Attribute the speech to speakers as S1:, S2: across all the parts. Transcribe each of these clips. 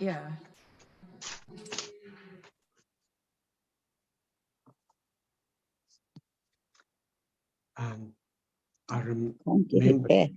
S1: Yeah.
S2: I
S3: Can't get it
S2: remember.
S3: back.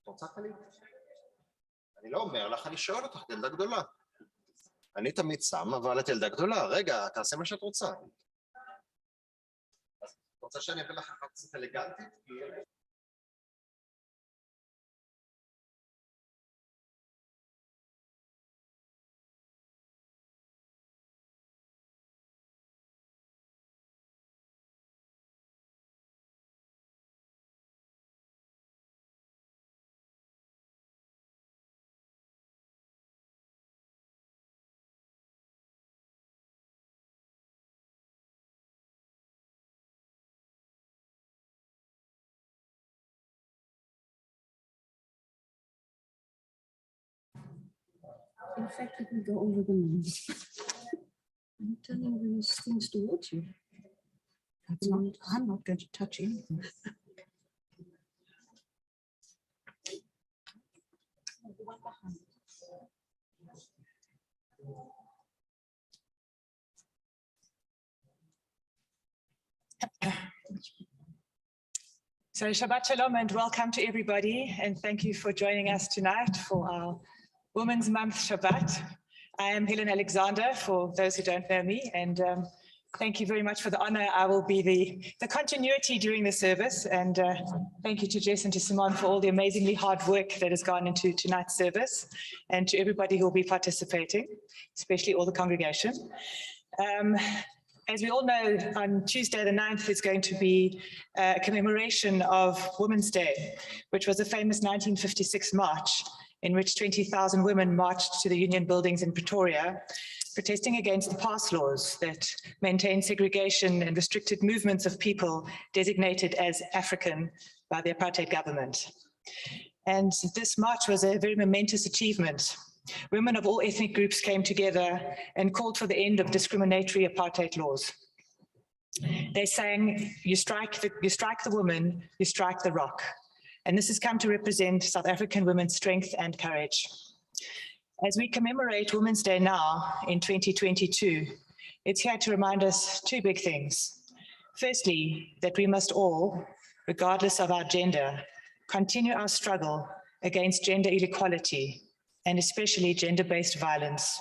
S4: רוצה קליט? אני לא אומר לך, אני שואל אותך, ילדה גדולה. אני תמיד שם, אבל את ילדה גדולה. רגע, תעשה מה שאת רוצה. אז רוצה שאני אביא לך אחת קצת אלגנטית?
S1: In fact, we can go over the lines. I'm turning these things towards you. I'm not going to touch anything.
S2: So Shabbat Shalom and welcome to everybody, and thank you for joining us tonight for our Women's Month Shabbat. I am Helen Alexander, for those who don't know me, and thank you very much for the honor. I will be the continuity during the service, and thank you to Jess and to Simone for all the amazingly hard work that has gone into tonight's service, and to everybody who will be participating, especially all the congregation. As we all know, on Tuesday the 9th is going to be a commemoration of Women's Day, which was a famous 1956 march in which 20,000 women marched to the Union buildings in Pretoria, protesting against the pass laws that maintained segregation and restricted movements of people designated as African by the apartheid government. And this march was a very momentous achievement. Women of all ethnic groups came together and called for the end of discriminatory apartheid laws. They sang, you strike the woman, you strike the rock. And this has come to represent South African women's strength and courage. As we commemorate Women's Day now in 2022, it's here to remind us two big things. Firstly, that we must all, regardless of our gender, continue our struggle against gender inequality, and especially gender-based violence.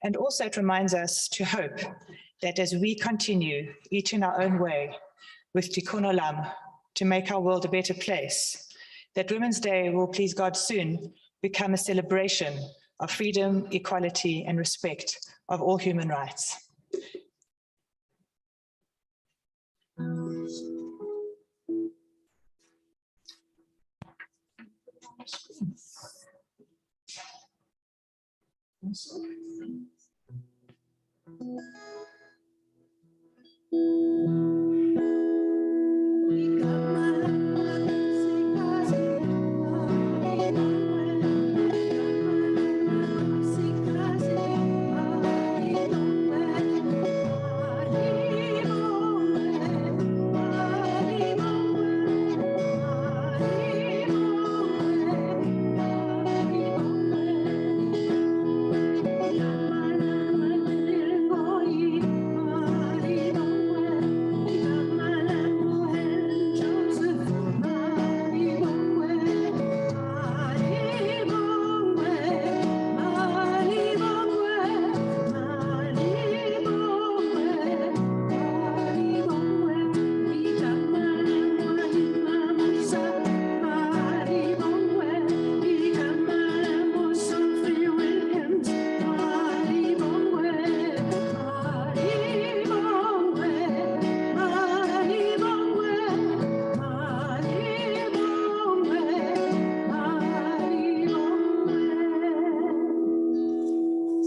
S2: And also it reminds us to hope that as we continue, each in our own way, with Tikkun Olam, to make our world a better place, that Women's Day will, please God, soon become a celebration of freedom, equality, and respect of all human rights.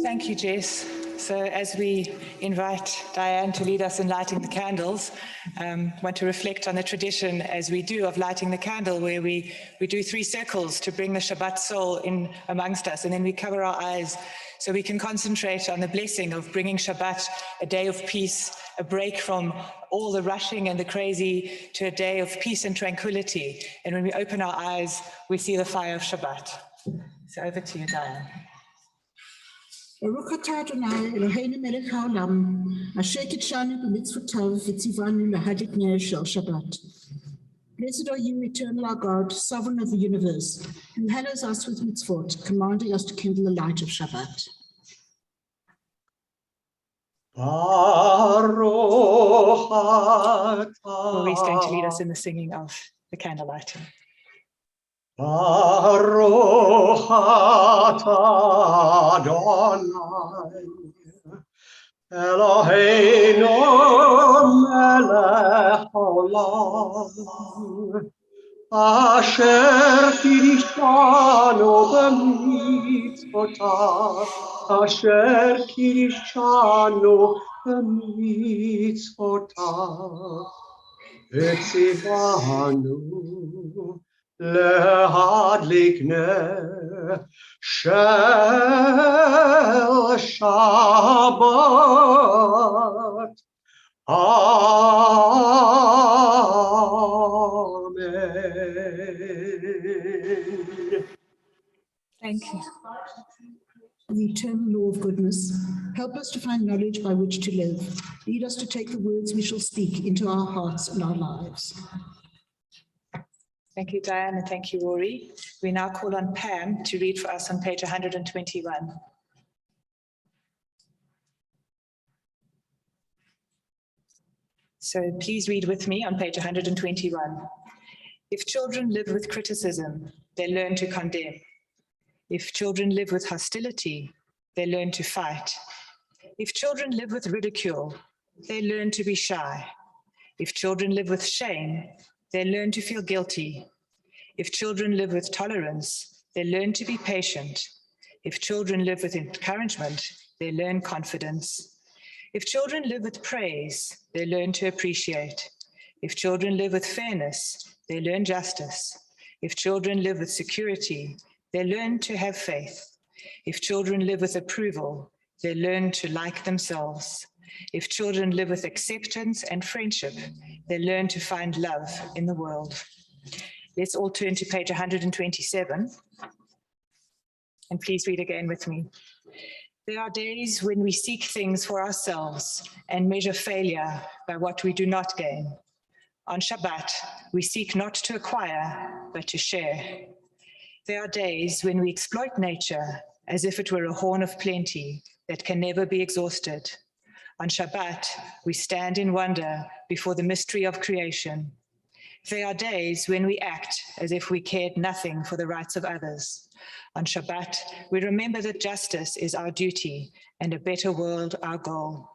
S2: Thank you, Jess. So as we invite Diane to lead us in lighting the candles, want to reflect on the tradition, as we do, of lighting the candle, where we do 3 circles to bring the Shabbat soul in amongst us, and then we cover our eyes so we can concentrate on the blessing of bringing Shabbat, a day of peace, a break from all the rushing and the crazy, to a day of peace and tranquility. And when we open our eyes, we see the fire of Shabbat. So over to you, Diane.
S1: Baruch atah Adonai Eloheinu melech haolam, asher kitshanu b'mitzvotav v'tzivanu lahadlik ner shel Shabbat. Blessed are you, eternal our God, sovereign of the universe, who hallows us with mitzvot, commanding us to kindle the light of Shabbat.
S2: Maureen is going to lead us in the singing of the candle lighting.
S3: Baruch atah Adonai Eloheinu melech haolam asher kirishanu b'mitzvotav asher kirishanu b'mitzvotav v'tzivanu Lehadlik ner shel Shabbat. Amen.
S2: Thank you.
S1: The eternal law of goodness, help us to find knowledge by which to live. Lead us to take the words we shall speak into our hearts and our lives.
S2: Thank you, Diane, and thank you, Rory. We now call on Pam to read for us on page 121. So please read with me on page 121. If children live with criticism, they learn to condemn. If children live with hostility, they learn to fight. If children live with ridicule, they learn to be shy. If children live with shame, they learn to feel guilty. If children live with tolerance, they learn to be patient. If children live with encouragement, they learn confidence. If children live with praise, they learn to appreciate. If children live with fairness, they learn justice. If children live with security, they learn to have faith. If children live with approval, they learn to like themselves. If children live with acceptance and friendship, they learn to find love in the world. Let's all turn to page 127. And please read again with me. There are days when we seek things for ourselves and measure failure by what we do not gain. On Shabbat, we seek not to acquire, but to share. There are days when we exploit nature as if it were a horn of plenty that can never be exhausted. On Shabbat, we stand in wonder before the mystery of creation. There are days when we act as if we cared nothing for the rights of others. On Shabbat, we remember that justice is our duty and a better world our goal.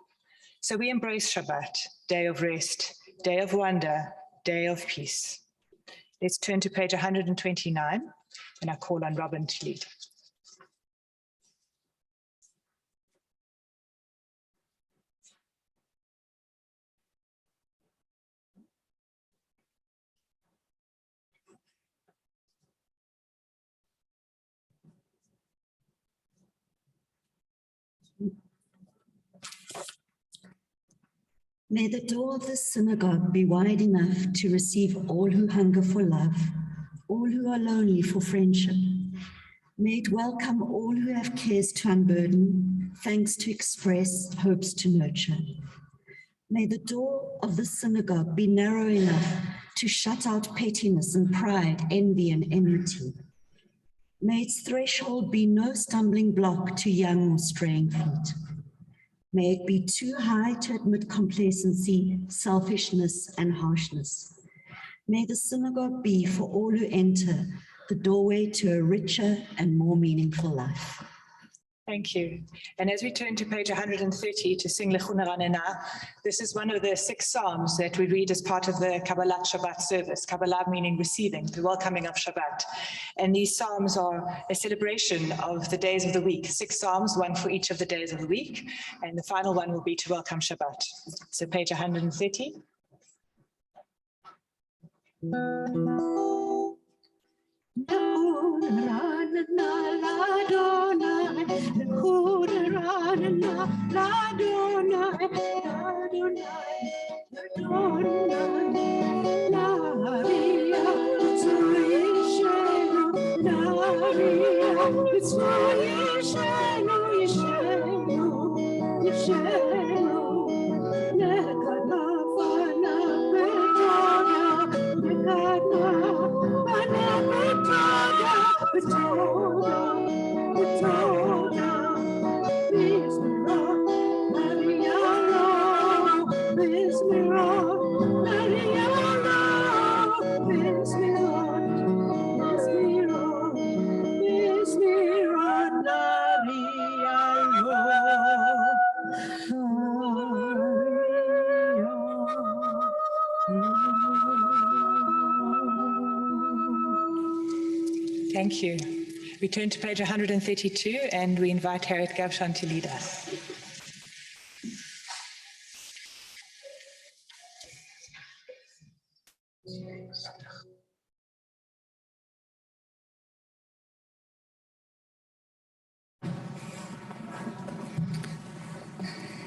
S2: So we embrace Shabbat, day of rest, day of wonder, day of peace. Let's turn to page 129, and I call on Robin to lead.
S5: May the door of the synagogue be wide enough to receive all who hunger for love, all who are lonely for friendship. May it welcome all who have cares to unburden, thanks to express, hopes to nurture. May the door of the synagogue be narrow enough to shut out pettiness and pride, envy and enmity. May its threshold be no stumbling block to young or straying feet. May it be too high to admit complacency, selfishness, and harshness. May the synagogue be, for all who enter, the doorway to a richer and more meaningful life.
S2: Thank you. And as we turn to page 130 to sing Lechuna Ranena, this is one of the 6 psalms that we read as part of the Kabbalat Shabbat service, Kabbalah meaning receiving, the welcoming of Shabbat. And these psalms are a celebration of the days of the week, 6 psalms, one for each of the days of the week. And the final one will be to welcome Shabbat. So page 130. Thank you. We turn to page 132 and we invite Harriet Gavshan to lead us.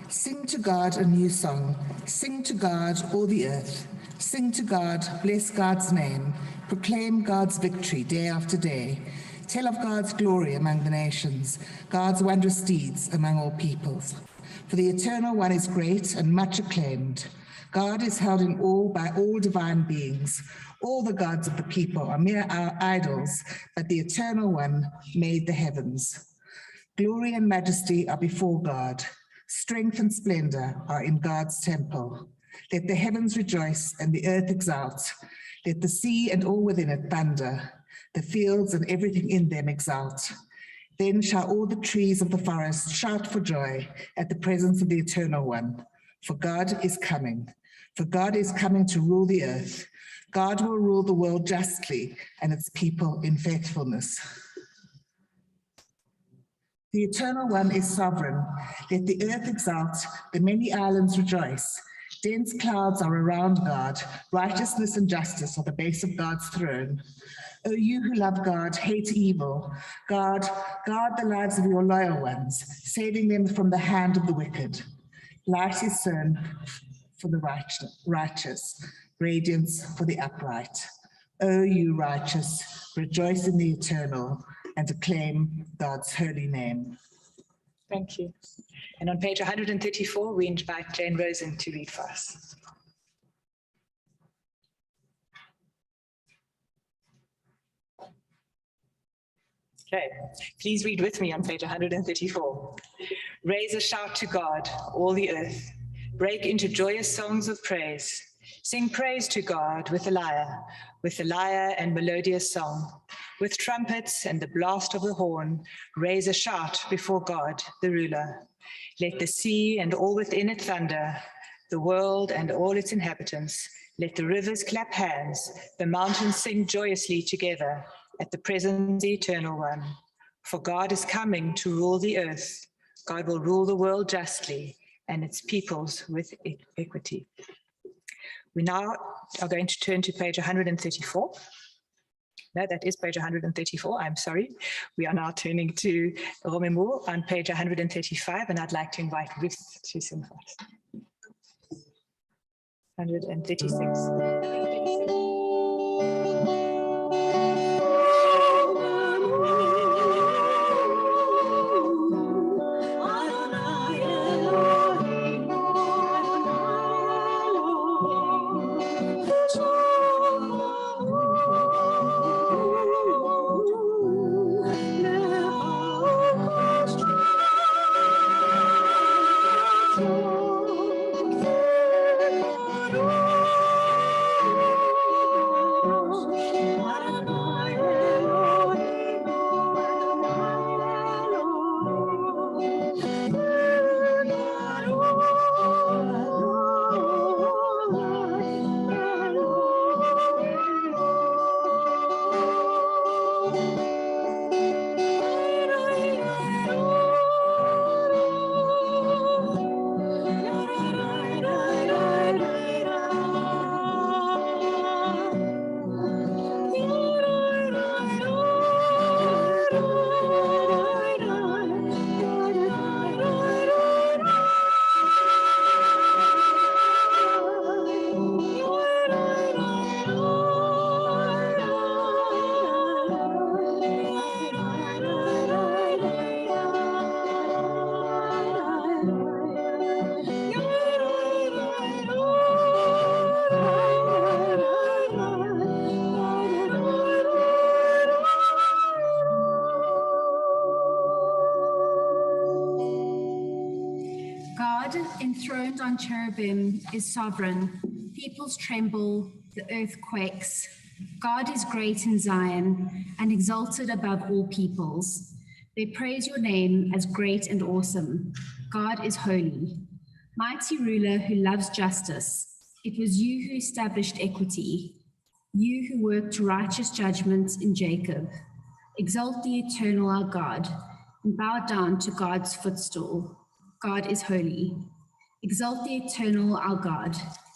S6: Sing to God a new song. Sing to God, all the earth. Sing to God, bless God's name. Proclaim God's victory day after day. Tell of God's glory among the nations, God's wondrous deeds among all peoples. For the Eternal One is great and much acclaimed. God is held in awe by all divine beings. All the gods of the people are mere idols, but the Eternal One made the heavens. Glory and majesty are before God. Strength and splendor are in God's temple. Let the heavens rejoice and the earth exult. Let the sea and all within it thunder. The fields and everything in them exult. Then shall all the trees of the forest shout for joy at the presence of the Eternal One. For God is coming. For God is coming to rule the earth. God will rule the world justly and its people in faithfulness. The Eternal One is sovereign. Let the earth exult, the many islands rejoice. Dense clouds are around God. Righteousness and justice are the base of God's throne. O you who love God, hate evil. Guard the lives of your loyal ones, saving them from the hand of the wicked. Light is sown for the righteous, radiance for the upright. O you righteous, rejoice in the Eternal and acclaim God's holy name.
S2: Thank you. And on page 134, we invite Jane Rosen to read for us. Okay, please read with me on page 134. Raise a shout to God, all the earth. Break into joyous songs of praise. Sing praise to God with the lyre and melodious song. With trumpets and the blast of the horn, raise a shout before God, the ruler. Let the sea and all within it thunder, the world and all its inhabitants. Let the rivers clap hands, the mountains sing joyously together at the presence of the Eternal One. For God is coming to rule the earth. God will rule the world justly and its peoples with equity. We now are going to turn to page 134. No, that is page 134, I'm sorry. We are now turning to Romemo on page 135, and I'd like to invite Ruth to sing for us. 136.
S7: Enthroned on cherubim is sovereign. Peoples tremble, the earth quakes. God is great in Zion and exalted above all peoples. They praise your name as great and awesome. God is holy. Mighty ruler who loves justice. It was you who established equity. You who worked righteous judgments in Jacob. Exalt the Eternal our God and bow down to God's footstool. God is holy. Exalt the Eternal our God,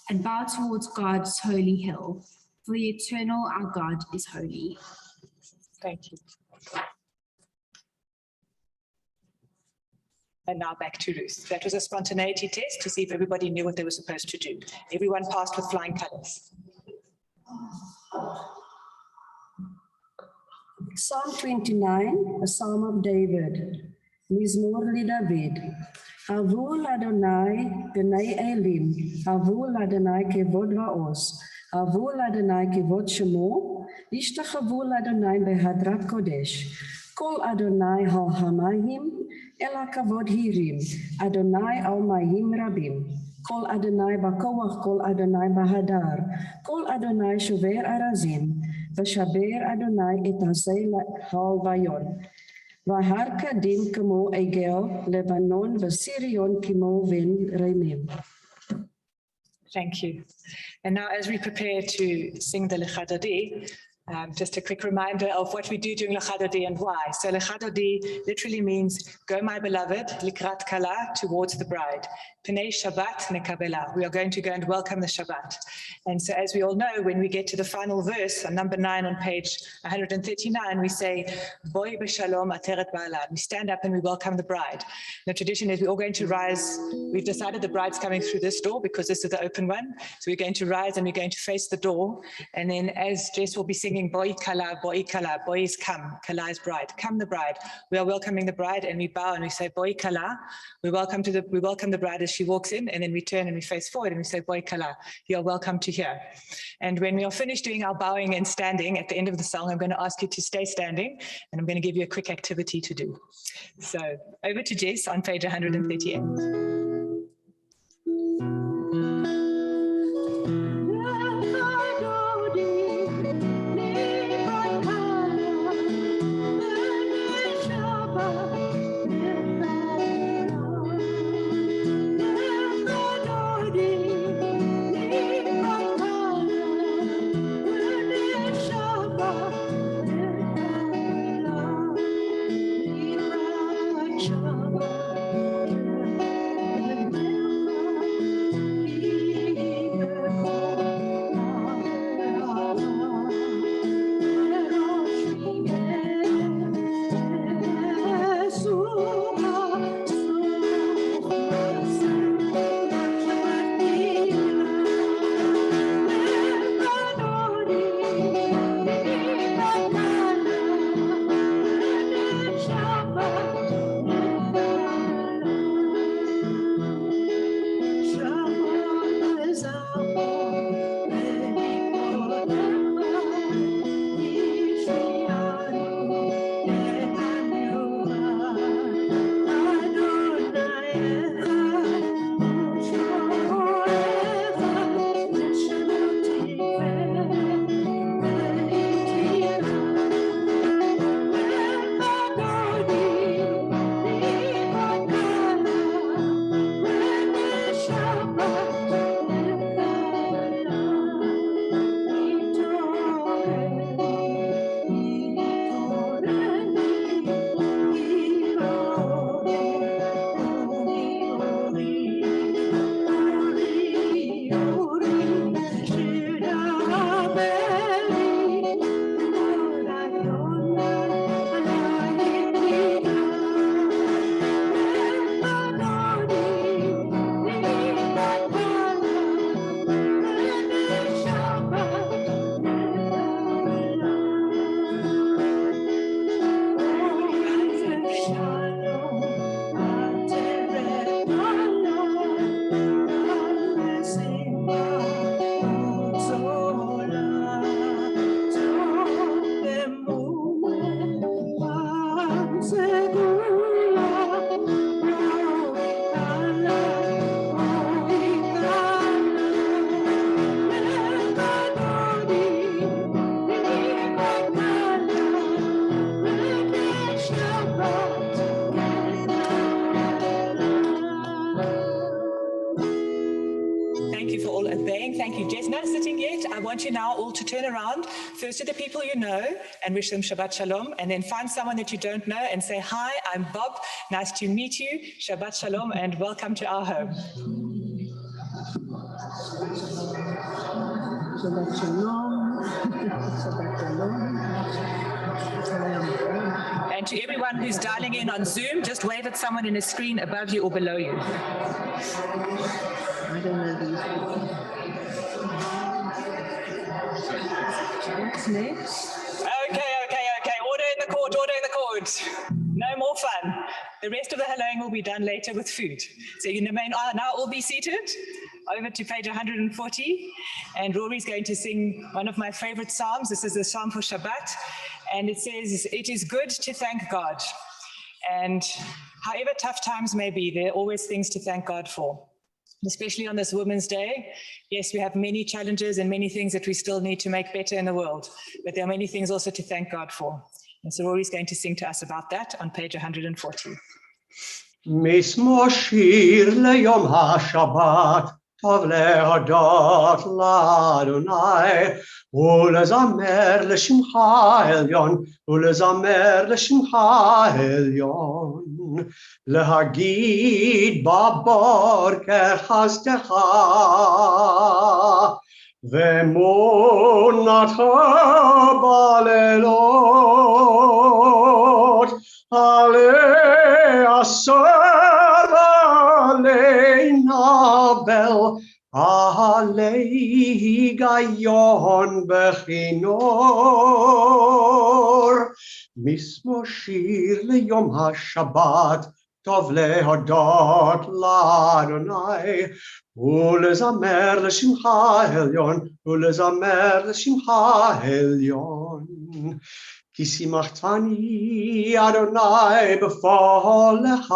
S7: and bow towards God's holy hill, for the Eternal our God is holy.
S2: Thank you. And now back to Ruth. That was a spontaneity test to see if everybody knew what they were supposed to do. Everyone passed with flying colors.
S5: Psalm 29, a Psalm of David. Mizmor David. Havul Adonai b'nei Elim, Havul Adonai kevod va'oz, Havul Adonai kevod shemo, Ishtachavul Adonai behadrat kodesh, Kol Adonai ha-hamayim, Ela kavod hirim, Adonai al-mayim rabim, Kol Adonai b'koach, Kol Adonai bahadar, Kol Adonai shover arazim, V'shaber Adonai et hasei hal-vayon. Vahar kadim kamo egel Lebanon v'Sirion kimo ven remim.
S2: Thank you. And now as we prepare to sing the Lecha Dodi, just a quick reminder of what we do during Lecha Dodi and why. So Lecha Dodi literally means, go my beloved, likrat kala, towards the bride. Pnei Shabbat nekabela. We are going to go and welcome the Shabbat. And so as we all know, when we get to the final verse, on number 9 on page 139, we say, Boi b'shalom ateret ba'ala. We stand up and we welcome the bride. The tradition is we're all going to rise. We've decided the bride's coming through this door because this is the open one. So we're going to rise and we're going to face the door. And then as Jess will be singing, Boi kala, Boi is come, kala is bride. Come the bride. We are welcoming the bride and we bow and we say, Boi kala. We welcome the bride as she walks in, and then we turn and we face forward and we say, Boi kala, you are welcome to here. And when we are finished doing our bowing and standing at the end of the song, I'm going to ask you to stay standing and I'm going to give you a quick activity to do. So over to Jess on page 138. Thank you, Jess. Not sitting yet. I want you now all to turn around, first to the people you know and wish them Shabbat Shalom, and then find someone that you don't know and say, hi, I'm Bob. Nice to meet you. Shabbat Shalom and welcome to our home.
S1: Shabbat Shalom. Shabbat Shalom.
S2: And to everyone who's dialing in on Zoom, just wave at someone in a screen above you or below you.
S3: I don't know these people. What's next?
S2: Okay. Order in the court, order in the court. No more fun. The rest of the helloing will be done later with food. So you may now all be seated. Over to page 140. And Rory's going to sing one of my favorite psalms. This is the psalm for Shabbat. And it says, "It is good to thank God." And however tough times may be, there are always things to thank God for. Especially on this Women's Day. Yes, we have many challenges and many things that we still need to make better in the world, but there are many things also to thank God for. And so Rory's going to sing to us about that on page 140.
S3: מזמור שיר ליום השבת, טוב להודות לאדוני, ולזמר לשמך העליון, ולזמר לשמך העליון. להגיד בבוקר חסדך, ואמונתך בלילות, עלי אסר עלי נבל, עלי היגיון בכינור. מזמור שיר ליום השבת, טוב להודות לאדוני, ולזמר לשמך העליון, ולזמר לשמך העליון. כי שימחתני אדוני בפועלך,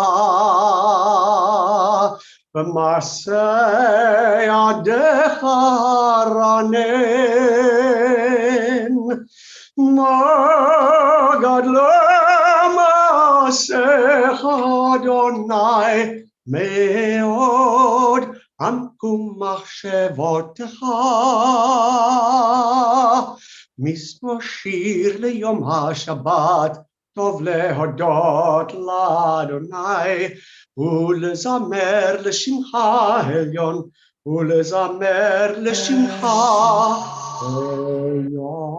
S3: במעשה ידיך רנן. מה גדלה מעשיך אדוני מאוד, עמקו מחשבותיך. מזמור שיר ליום השבת, טוב להודות לאדוני, ולזמר לשמך העליון, ולזמר לשמך העליון.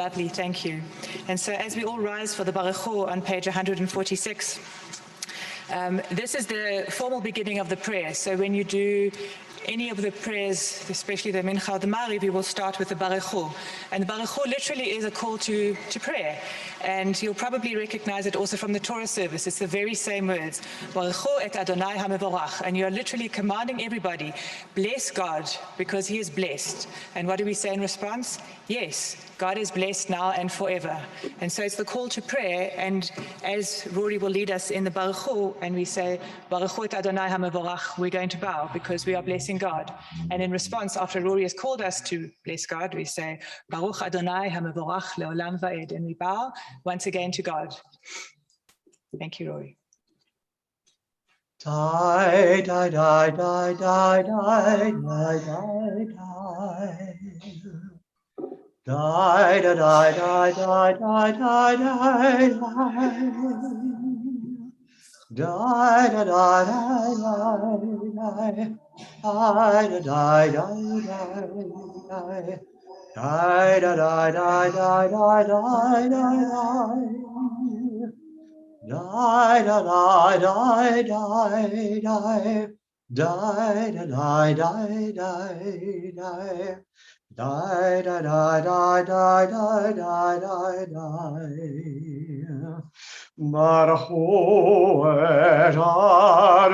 S2: Lovely, thank you. And so as we all rise for the Baruch Hu on page 146, this is the formal beginning of the prayer. So when you do any of the prayers, especially the Mincha or the Mariv, we will start with the Baruch Hu. And the Baruch Hu literally is a call to prayer. And you'll probably recognize it also from the Torah service. It's the very same words. Baruch Hu et Adonai HaMevorach. And you're literally commanding everybody, bless God because he is blessed. And what do we say in response? Yes, God is blessed now and forever. And so it's the call to prayer. And as Rory will lead us in the Baruch Hu, and we say, Baruch Hu et Adonai HaMevorach, we're going to bow because we are blessing God. And in response, after Rory has called us to bless God, we say, Baruch Adonai HaMevorach leolam va'ed. And we bow once again to God. Thank you, Rory.
S3: Die, die, die, die, die, die, die, die, die. Die, die, die, die, die, die, die, die, die. Die, die, die, die, die, die, die, die. Die, die, die, die, die, die, die, die, die. Die, die, die, die, die, die. Die, die, die, die, die, die. Die, die, die, die, die, die, die, die. Baruch Hu et Adonai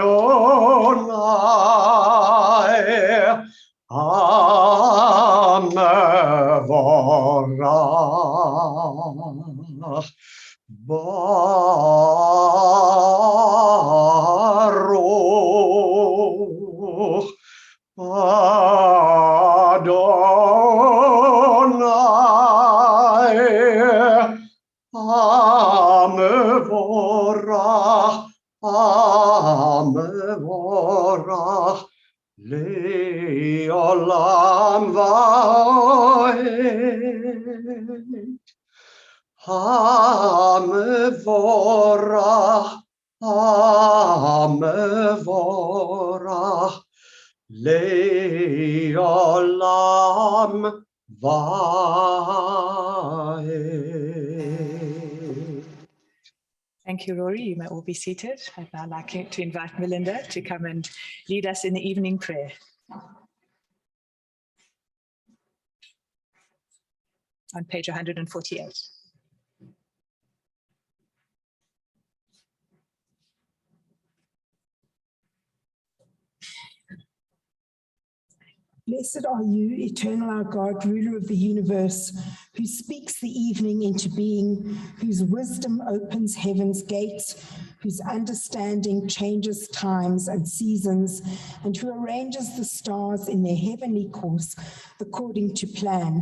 S3: HaMevorach. Baruch Adonai HaMevorach, HaMevorach, Leolam va'ed. HaMevorach, HaMevorach, Leolam va'ed.
S2: Thank you, Rory. You may all be seated. I'd now like to invite Melinda to come and lead us in the evening prayer. On page 148.
S1: Blessed are you, eternal our God, ruler of the universe, who speaks the evening into being, whose wisdom opens heaven's gates, whose understanding changes times and seasons, and who arranges the stars in their heavenly course according to plan.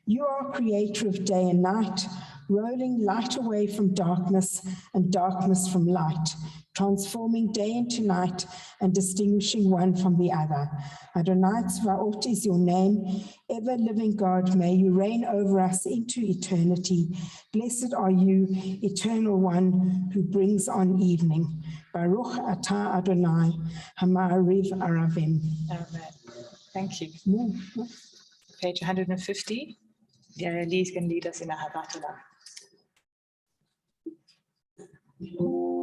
S1: You are creator of day and night, rolling light away from darkness and darkness from light, transforming day into night and distinguishing one from the other. Adonai Tzvaot is your name. Ever-living God, may you reign over us into eternity. Blessed are you, eternal one, who brings on evening. Baruch atah Adonai, Hama'ariv Aravim.
S2: Amen. Thank you. Page 150. Lee's going to lead us in Ahavat Olam.
S8: Oh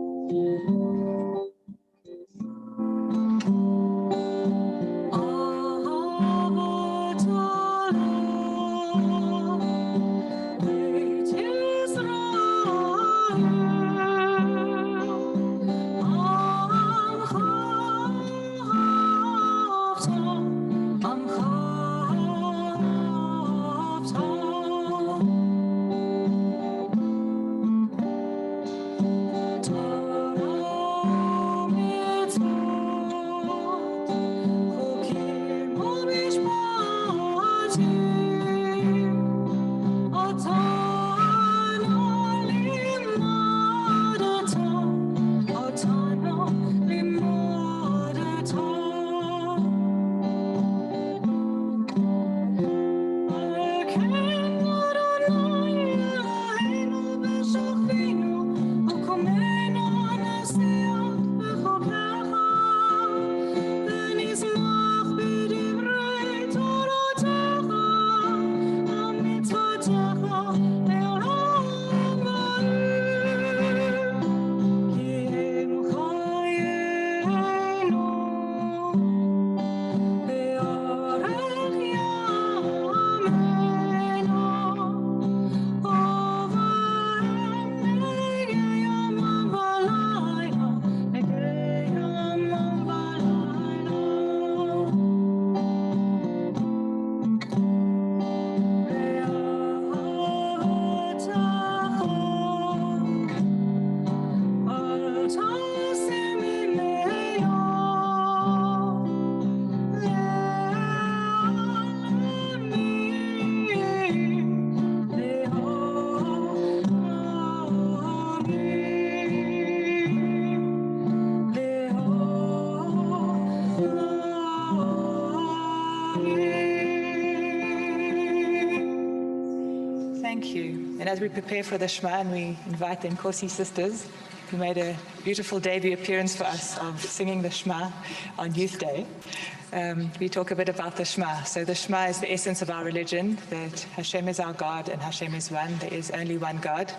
S2: as we prepare for the Shema, and we invite the Nkosi sisters, who made a beautiful debut appearance for us of singing the Shema on Youth Day, we talk a bit about the Shema. So the Shema is the essence of our religion, that Hashem is our God and Hashem is one. There is only one God.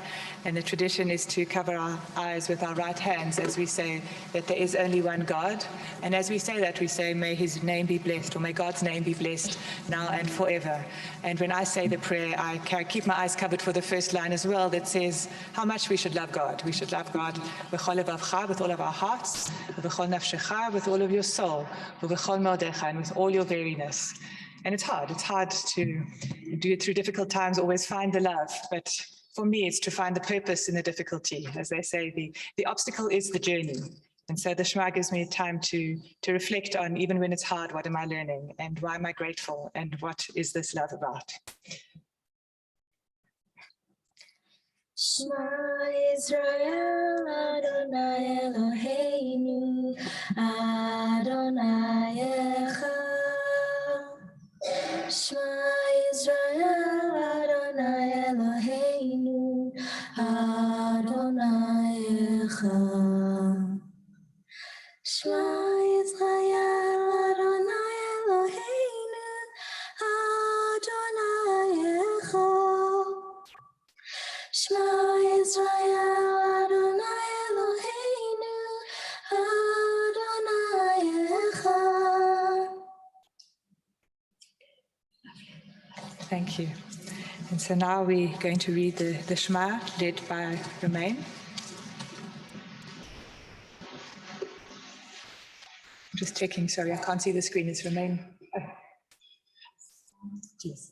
S2: And the tradition is to cover our eyes with our right hands as we say that there is only one God. And as we say that, we say, may his name be blessed, or may God's name be blessed now and forever. And when I say the prayer, I keep my eyes covered for the first line as well, that says how much we should love God. We should love God with all of our hearts, with all of your soul, and with all your veriness. And it's hard to do it through difficult times, always find the love. But for me, it's to find the purpose in the difficulty. As they say, the obstacle is the journey. And so the Shema gives me time to reflect on, even when it's hard, what am I learning? And why am I grateful? And what is this love about?
S8: Shema Israel, Adonai Eloheinu, Adonai Echad. Shema Israel, Adonai Eloheinu, Adonai Echad. Shema Israel, Adonai Eloheinu, Adonai Echad. Shema Israel, Adonai Eloheinu, Adonai Echad.
S2: Thank you. And so now we're going to read the Shema, led by Romain. Just checking, sorry, I can't see the screen. It's Romain. Oh. Yes.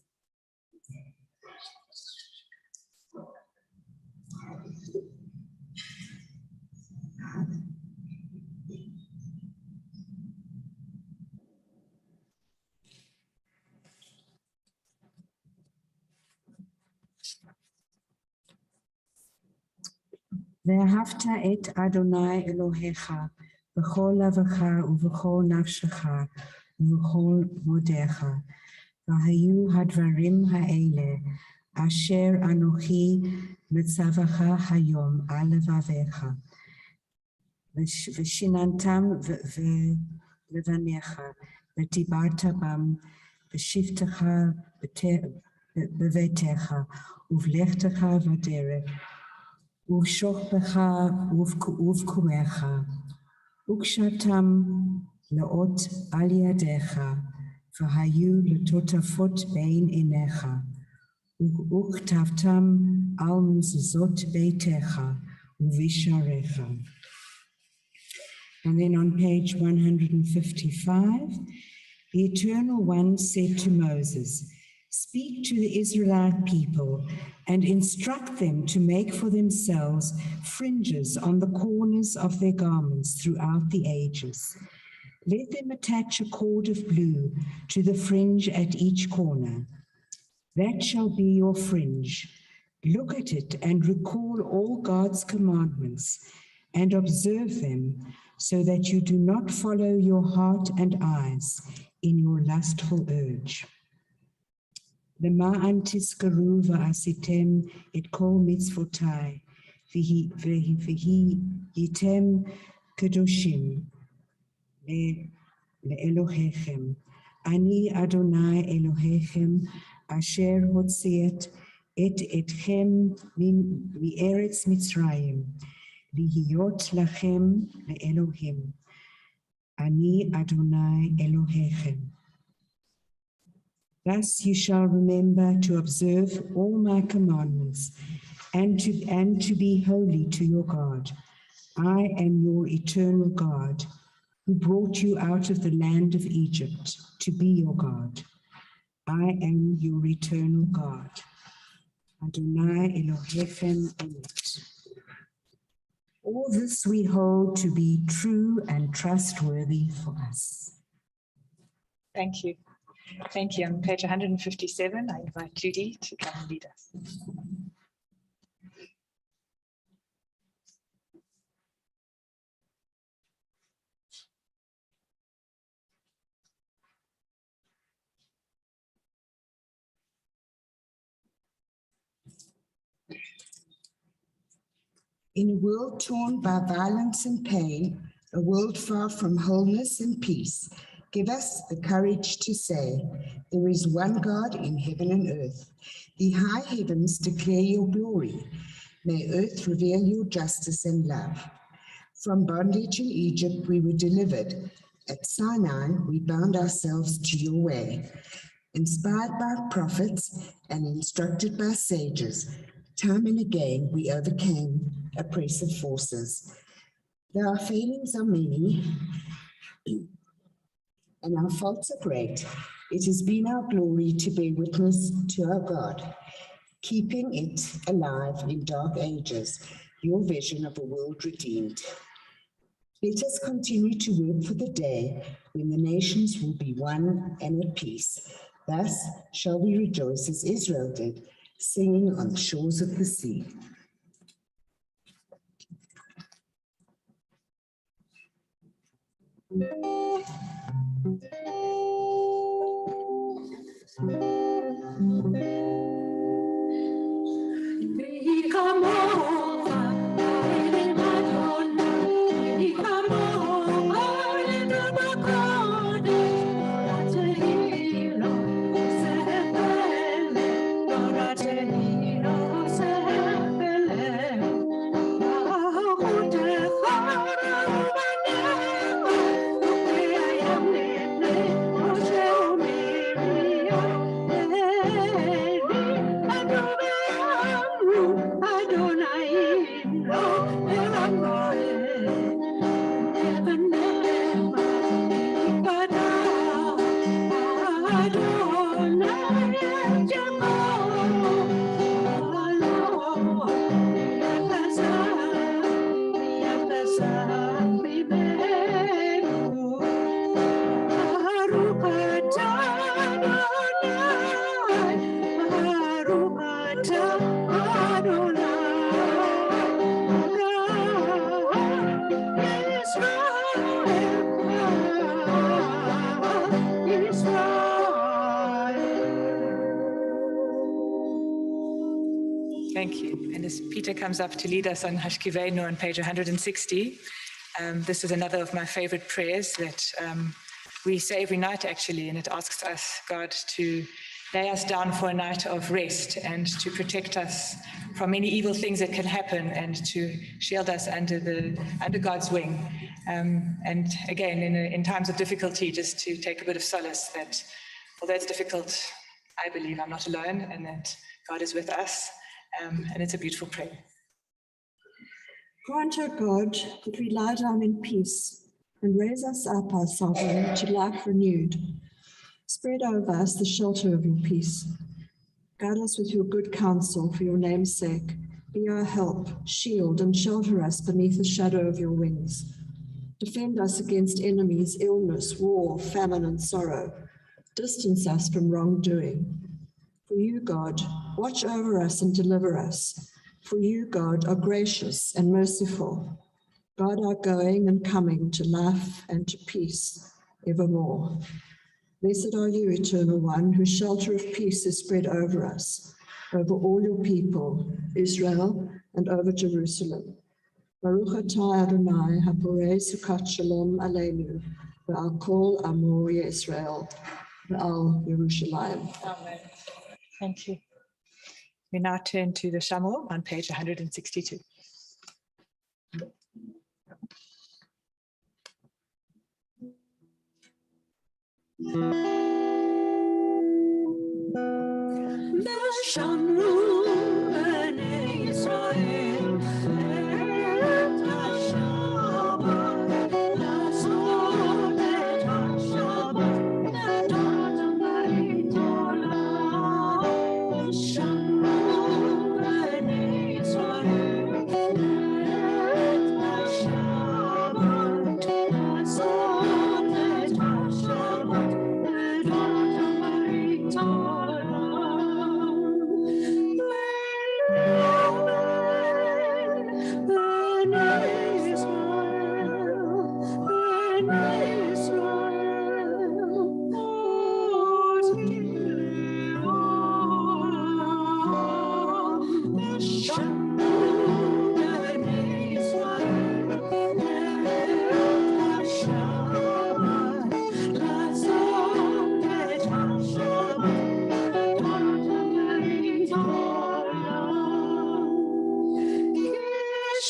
S5: ואהבת את אדוני אלוהיך בכל לבבך ובכל נפשך ובכל מאודך. והיו הדברים האלה אשר אנוכי מצווך היום על לבביך. ושיננתם בלבניך ודיברת בם בשבתך בביתך ובלכתך בדרך. ובשוכבך ובקומך, וקשרתם לאות על ידיך, והיו לטוטפות בין עיניך, וכתבתם על מזוזות ביתך ובשעריך. And then on page 155, the Eternal One said to Moses, "Speak to the Israelite people and instruct them to make for themselves fringes on the corners of their garments throughout the ages. Let them attach a cord of blue to the fringe at each corner. That shall be your fringe. Look at it and recall all God's commandments and observe them so that you do not follow your heart and eyes in your lustful urge. למען תזכרו ועשיתם את כל מצוותיי, והייתם קדושים לאלוהיכם. אני אדוני אלוהיכם, אשר הוציא אתכם מארץ מצרים, להיות לכם לאלוהים. אני אדוני אלוהיכם. Thus you shall remember to observe all my commandments and to be holy to your God. I am your eternal God, who brought you out of the land of Egypt to be your God. I am your eternal God. Adonai Elohechem Emet. All this we hold to be true and trustworthy for us.
S2: Thank you. Thank you. On page 157, I invite Judy to come and lead us.
S9: In a world torn by violence and pain, a world far from wholeness and peace, give us the courage to say, there is one God in heaven and earth. The high heavens declare your glory. May earth reveal your justice and love. From bondage in Egypt we were delivered. At Sinai we bound ourselves to your way. Inspired by prophets and instructed by sages, time and again we overcame oppressive forces. Though our failings are many and our faults are great, it has been our glory to bear witness to our God, keeping it alive in dark ages, your vision of a world redeemed. Let us continue to work for the day when the nations will be one and at peace. Thus shall we rejoice as Israel did, singing on the shores of the sea.
S2: Thank you. And as Peter comes up to lead us on Hashkivenu on page 160, this is another of my favorite prayers that we say every night, actually, and it asks us, God, to lay us down for a night of rest and to protect us from any evil things that can happen and to shield us under God's wing. And again, in times of difficulty, just to take a bit of solace that although it's difficult, I believe I'm not alone and that God is with us. And it's a beautiful prayer.
S5: Grant, O God, that we lie down in peace and raise us up, our sovereign, to life renewed. Spread over us the shelter of your peace. Guide us with your good counsel for your name's sake. Be our help, shield, and shelter us beneath the shadow of your wings. Defend us against enemies, illness, war, famine, and sorrow. Distance us from wrongdoing. For you, God, watch over us and deliver us. For you, God, are gracious and merciful. God, our going and coming to life and to peace evermore. Blessed are you, Eternal One, whose shelter of peace is spread over us, over all your people, Israel, and over Jerusalem. Baruch atah Adonai, haporei sukat shalom aleinu, ve'al kol amo Yisrael, ve'al Yerushalayim.
S2: Amen. Thank you. We now turn to the Shamor on page 162.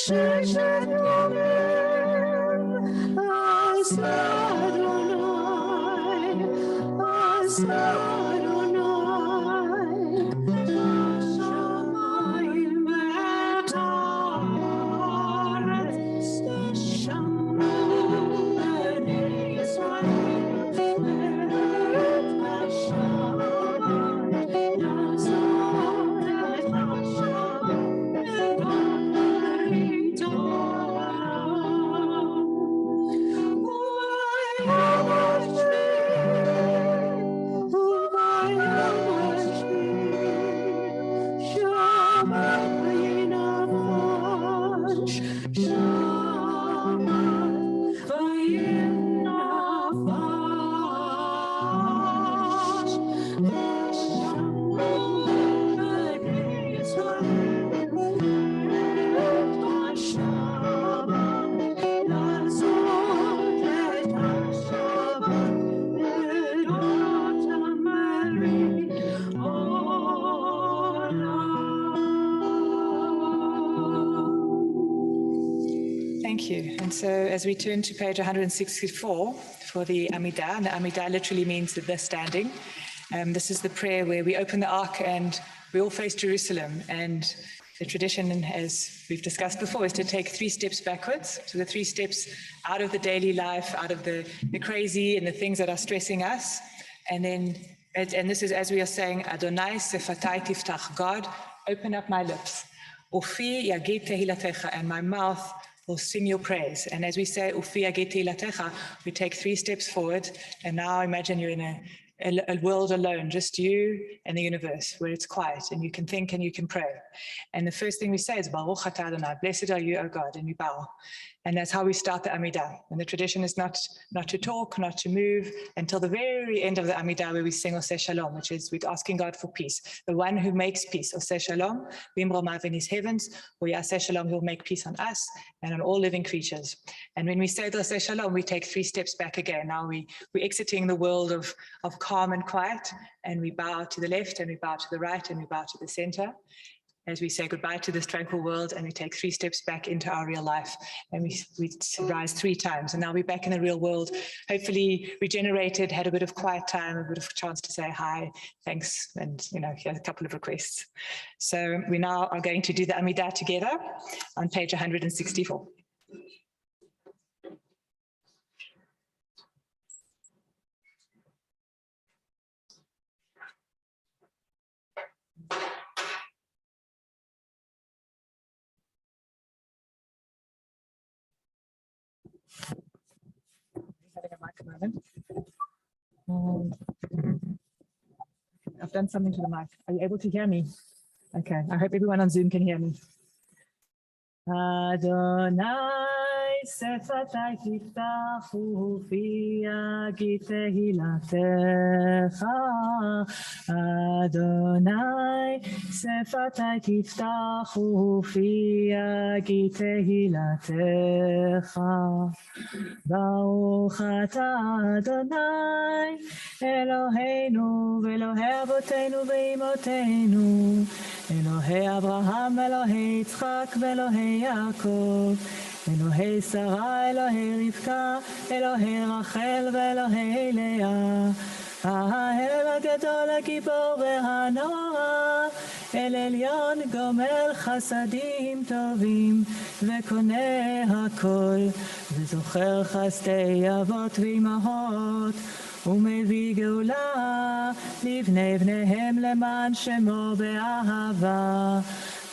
S2: Thank you. And so as we turn to page 164 for the Amidah, and the Amidah literally means the standing. This is the prayer where we open the ark and we all face Jerusalem. And the tradition, as we've discussed before, is to take 3 steps backwards. So the 3 steps out of the daily life, out of the crazy and the things that are stressing us. And then, and this is as we are saying, Adonai sefatai tiftach, God, open up my lips. Ufi yagid tehilatecha, and my mouth will sing your praise. And as we say, Ufi yagid tehilatecha, we take 3 steps forward. And now imagine you're in a world alone, just you and the universe, where it's quiet and you can think and you can pray. And the first thing we say is, Baruch atah Adonai, blessed are you, O God, and we bow. And that's how we start the Amidah. And the tradition is not to talk, not to move, until the very end of the Amidah, where we sing Oseh Shalom, which is we're asking God for peace. The one who makes peace, Oseh Shalom, Bimromav in his heavens, or Yaseh Shalom, he'll make peace on us and on all living creatures. And when we say the Oseh Shalom, we take 3 steps back again. Now we're exiting the world of calm and quiet, and we bow to the left, and we bow to the right, and we bow to the center, as we say goodbye to this tranquil world, and we take 3 steps back into our real life, and we rise 3 times, and now we're back in the real world, hopefully regenerated, had a bit of quiet time, a bit of chance to say hi, thanks, and here's a couple of requests. So we now are going to do the Amidah together on page 164. I've done something to the mic. Are you able to hear me? Okay, I hope everyone on Zoom can hear me. Adonai sefatai tiftach ufi yagid tehilatecha. Adonai sefatai tiftach ufi yagid tehilatecha. Baruch atah Adonai Eloheinu ve'Elohei avoteinu ve'imotenu, Elohei Abraham Elohei Yitzchak ve'Elohei Yaakov, Elohei Sarah Elohei Rivka, Elohei Rachel ve'Elohei Leah, האל הגדול הגיבור והנורא, אל עליון גומל חסדים טובים וקונה הכל, וזוכר חסדי אבות ואימהות, ומביא גאולה לבני בניהם למען שמו באהבה,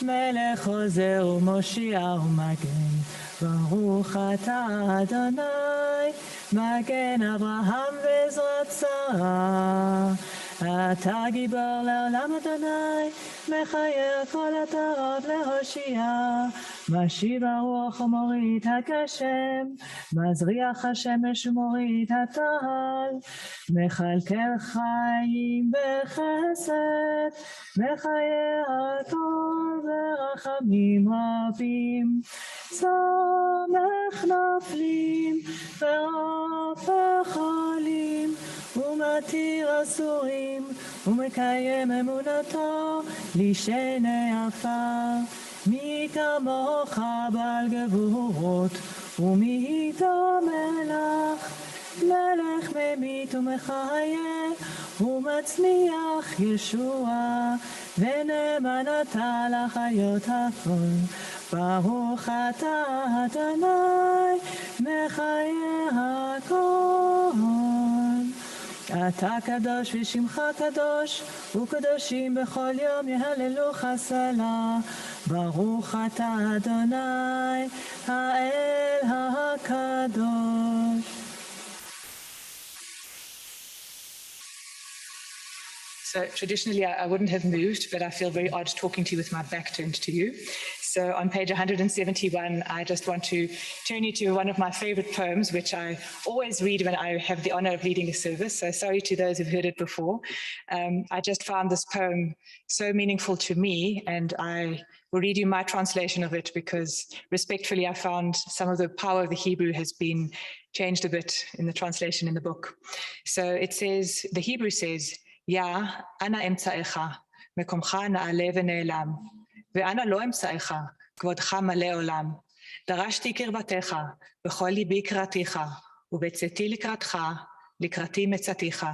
S2: מלך עוזר ומושיע ומגן, ברוך אתה אדוני מגן אברהם ועזרת שרה. אתה גיבור לעולם אדוני, מחיה כל עטרות להושיע, משיב הרוח ומוריד הגשם, מזריח השמש ומוריד הטל, מכלכל חיים בחסד, מחיה הכל ברחמים רבים, צומח נופלים ורופא חולים, ומתיר אסורים, ומקיים אמונתו לשני עפר.
S10: מי כמוך בעל גבורות, ומי מלך, מלך ממית ומחיה, ומצמיח ישועה, ונאמן אתה לחיות הכל. ברוך אתה אדוני, מחיה הכל. אתה קדוש ושמך קדוש, וקדושים בכל יום יהללוך סלה. ברוך אתה אדוני, האל הקדוש.
S2: So traditionally, I wouldn't have moved, but I feel very odd talking to you with my back turned to you. So on page 171, I just want to turn you to one of my favorite poems, which I always read when I have the honor of leading a service. So sorry to those who've heard it before. I just found this poem so meaningful to me, and I will read you my translation of it because respectfully, I found some of the power of the Hebrew has been changed a bit in the translation in the book. So it says, the Hebrew says, יא, אנא אמצעך, מקומך נעלה ונעלם, ואנא לא אמצעך, כבודך מלא עולם. דרשתי קרבתך, בכל ליבי קראתיך, ובצאתי לקראתך, לקראתי מצאתיך.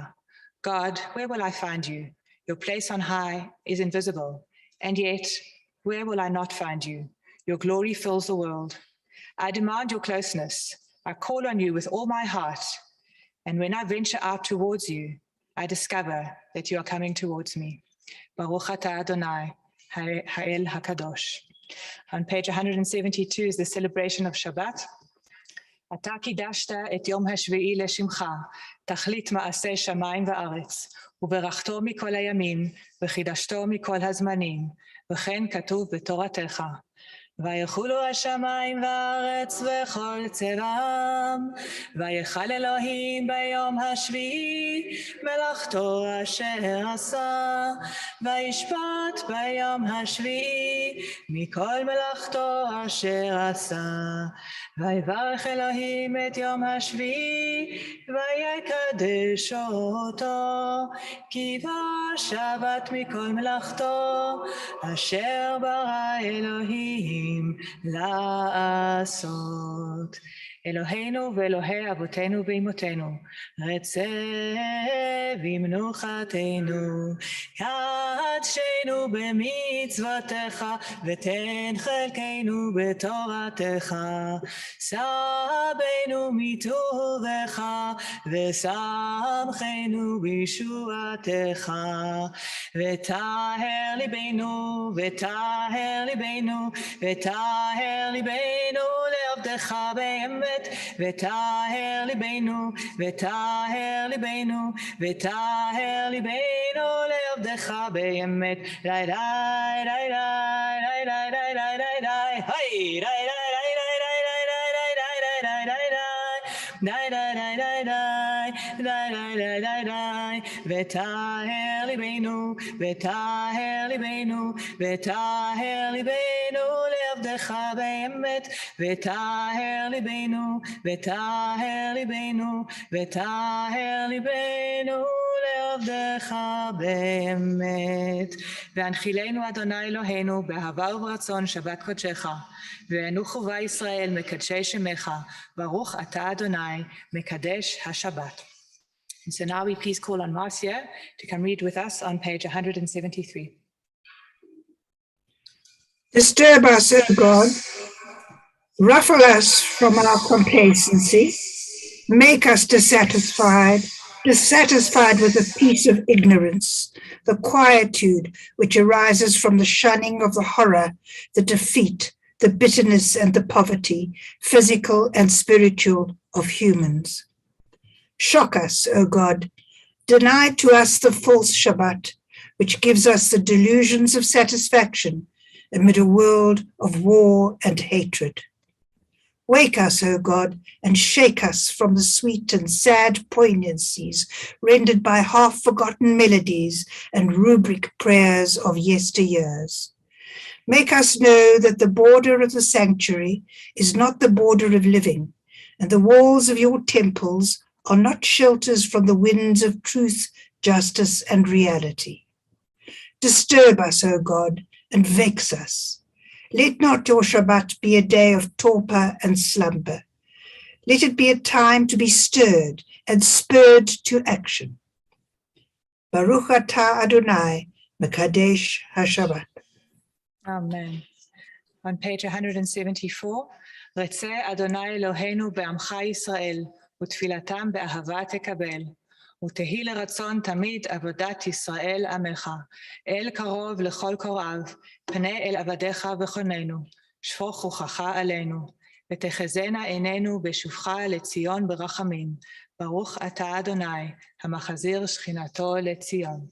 S2: God, where will I find you? Your place on high is invisible, and yet, where will I not find you? Your glory fills the world. I demand your closeness. I call on you with all my heart, and when I venture out towards you, I discover that you are coming towards me. Baruch atah Adonai, Ha'el HaKadosh. On page 172 is the celebration of Shabbat. אתה קידשת את יום השביעי לשמך, תכלית מעשה שמיים וארץ, וברכתו מכל הימים, וחידשתו מכל הזמנים, וכן כתוב בתורתך. ויחולו השמיים והארץ וכל צבאם, ויחל אלוהים ביום השביעי מלאכתו אשר עשה, וישפט ביום השביעי מכל מלאכתו אשר עשה. ויברך אלוהים את יום השביעי ויקדש אותו, כי בא שבת מכל מלאכתו אשר ברא אלוהים לעשות. אלוהינו ואלוהי אבותינו ואמותינו, רצה במנוחתנו, קדשנו במצוותיך, ותן חלקנו בתורתך, סבנו מטובך, ושמחנו בישועתך, וטהר ליבנו, וטהר ליבנו, וטהר ליבנו לעבדך באמת, וטהר ליבנו, וטהר ליבנו, וטהר ליבנו לעבדך באמת. די די די די די די די די די היי די די וטהר ליבנו, וטהר ליבנו, וטהר ליבנו לעבדך באמת, וטהר ליבנו, וטהר ליבנו, וטהר ליבנו לעבדך באמת. והנחילנו אדוני אלוהינו באהבה וברצון שבת קודשך, וינוחו בה ישראל מקדשי שמך, ברוך אתה אדוני מקדש השבת. And so now we please call on Marcia to come read with us on page 173.
S11: Disturb us, O God, ruffle us from our complacency, make us dissatisfied with the peace of ignorance, the quietude which arises from the shunning of the horror, the defeat, the bitterness and the poverty, physical and spiritual, of humans. Shock us, O God, deny to us the false Shabbat, which gives us the delusions of satisfaction amid a world of war and hatred. Wake us, O God, and shake us from the sweet and sad poignancies rendered by half-forgotten melodies and rubric prayers of yesteryears. Make us know that the border of the sanctuary is not the border of living, and the walls of your temples are not shelters from the winds of truth, justice, and reality. Disturb us, O God, and vex us. Let not your Shabbat be a day of torpor and slumber. Let it be a time to be stirred and spurred to action. Baruch atah Adonai, Mekadesh HaShabbat.
S2: Amen. On page 174, רצה אדוני אלוהינו בעמך ישראל, ותפילתם באהבה תקבל. ותהי לרצון תמיד עבודת ישראל עמך, אל קרוב לכל קוראיו, פנה אל עבדיך וחוננו, שפוך רוחך עלינו, ותחזינה עינינו בשובך לציון ברחמים, ברוך אתה אדוני, המחזיר שכינתו לציון.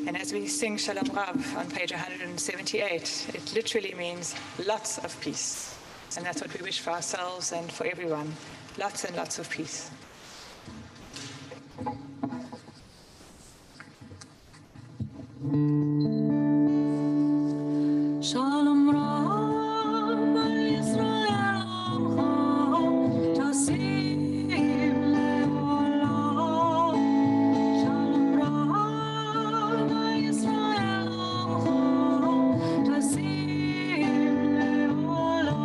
S2: And as we sing Shalom Rav on page 178, it literally means lots of peace. And that's what we wish for ourselves and for everyone. Lots and lots of peace.
S8: Shalom Rav al Yisrael Amcha, Tasim le'olam. Shalom Rav al Yisrael Amcha, Tasim le'olam.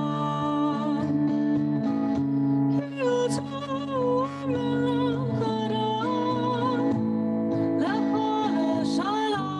S8: Ki yotzau melech hara, lechol shalom.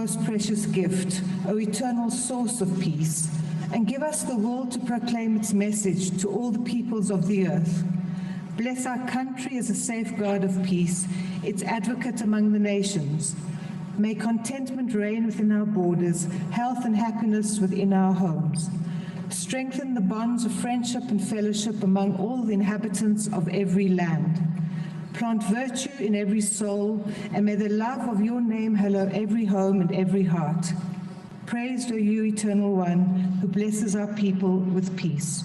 S6: most precious gift, O eternal source of peace, and give us the will to proclaim its message to all the peoples of the earth. Bless our country as a safeguard of peace, its advocate among the nations. May contentment reign within our borders, health and happiness within our homes. Strengthen the bonds of friendship and fellowship among all the inhabitants of every land. Plant virtue in every soul, and may the love of your name hallow every home and every heart. Praised are you, Eternal One, who blesses our people with peace.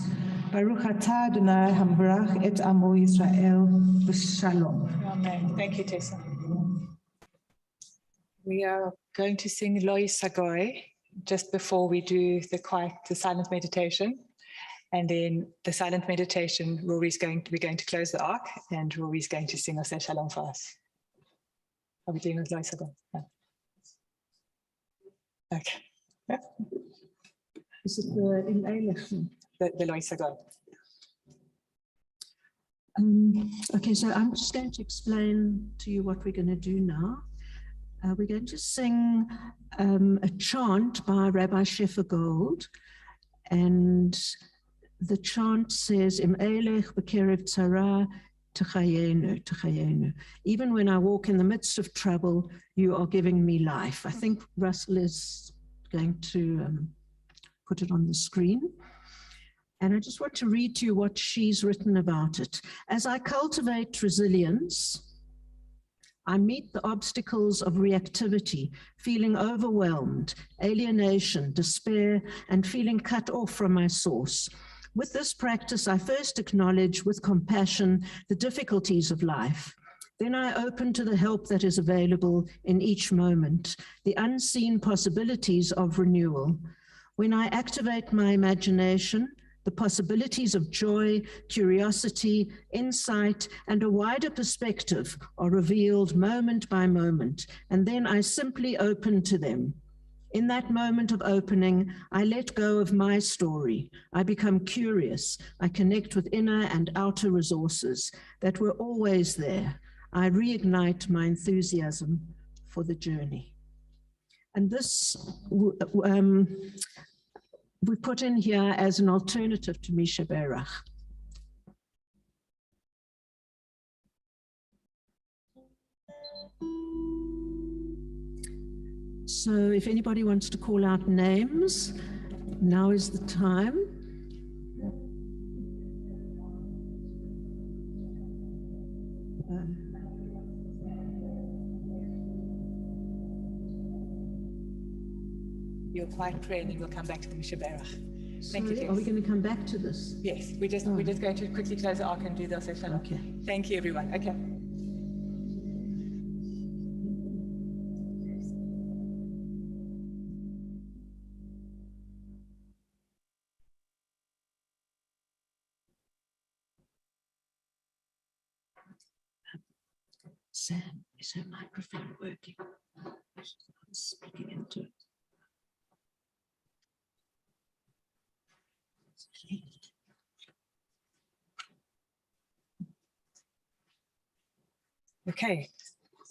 S6: Baruch atah Adonai hambrach et amo Yisrael v'shalom.
S2: Amen. Thank you, Tessa. We are going to sing Loi Sagoi just before we do the silent meditation. And then the silent meditation, we're going to close the ark, and Rory's going to sing Oseh Shalom for us. Are we doing with Loi Sagoi? No. Okay. Yeah.
S1: Is it the in Eilach?
S2: The Loi Sagoi.
S1: Okay, so I'm just going to explain to you what we're going to do now. We're going to sing a chant by Rabbi Shefer Gold, and the chant says, Im Eilech b'kerev tzara techayenu, techayenu. Even when I walk in the midst of trouble, you are giving me life. I think Russell is going to put it on the screen. And I just want to read to you what she's written about it. As I cultivate resilience, I meet the obstacles of reactivity, feeling overwhelmed, alienation, despair, and feeling cut off from my source. With this practice, I first acknowledge with compassion the difficulties of life. Then I open to the help that is available in each moment, the unseen possibilities of renewal. When I activate my imagination, the possibilities of joy, curiosity, insight, and a wider perspective are revealed moment by moment, and then I simply open to them. In that moment of opening, I let go of my story. I become curious. I connect with inner and outer resources that were always there. I reignite my enthusiasm for the journey. And this we put in here as an alternative to Misha Berach. So if anybody wants to call out names, now is the time.
S2: You'll quiet prayer, and then we'll come back to the Misha Berach. Thank you, Jess.
S1: Are we going to come back to this?
S2: Yes, we're just going to quickly close the ark and do the Oseh Shalom.
S1: Okay.
S2: Thank you, everyone. Okay.
S1: Sam, is her microphone working? She's not speaking into it.
S2: Okay.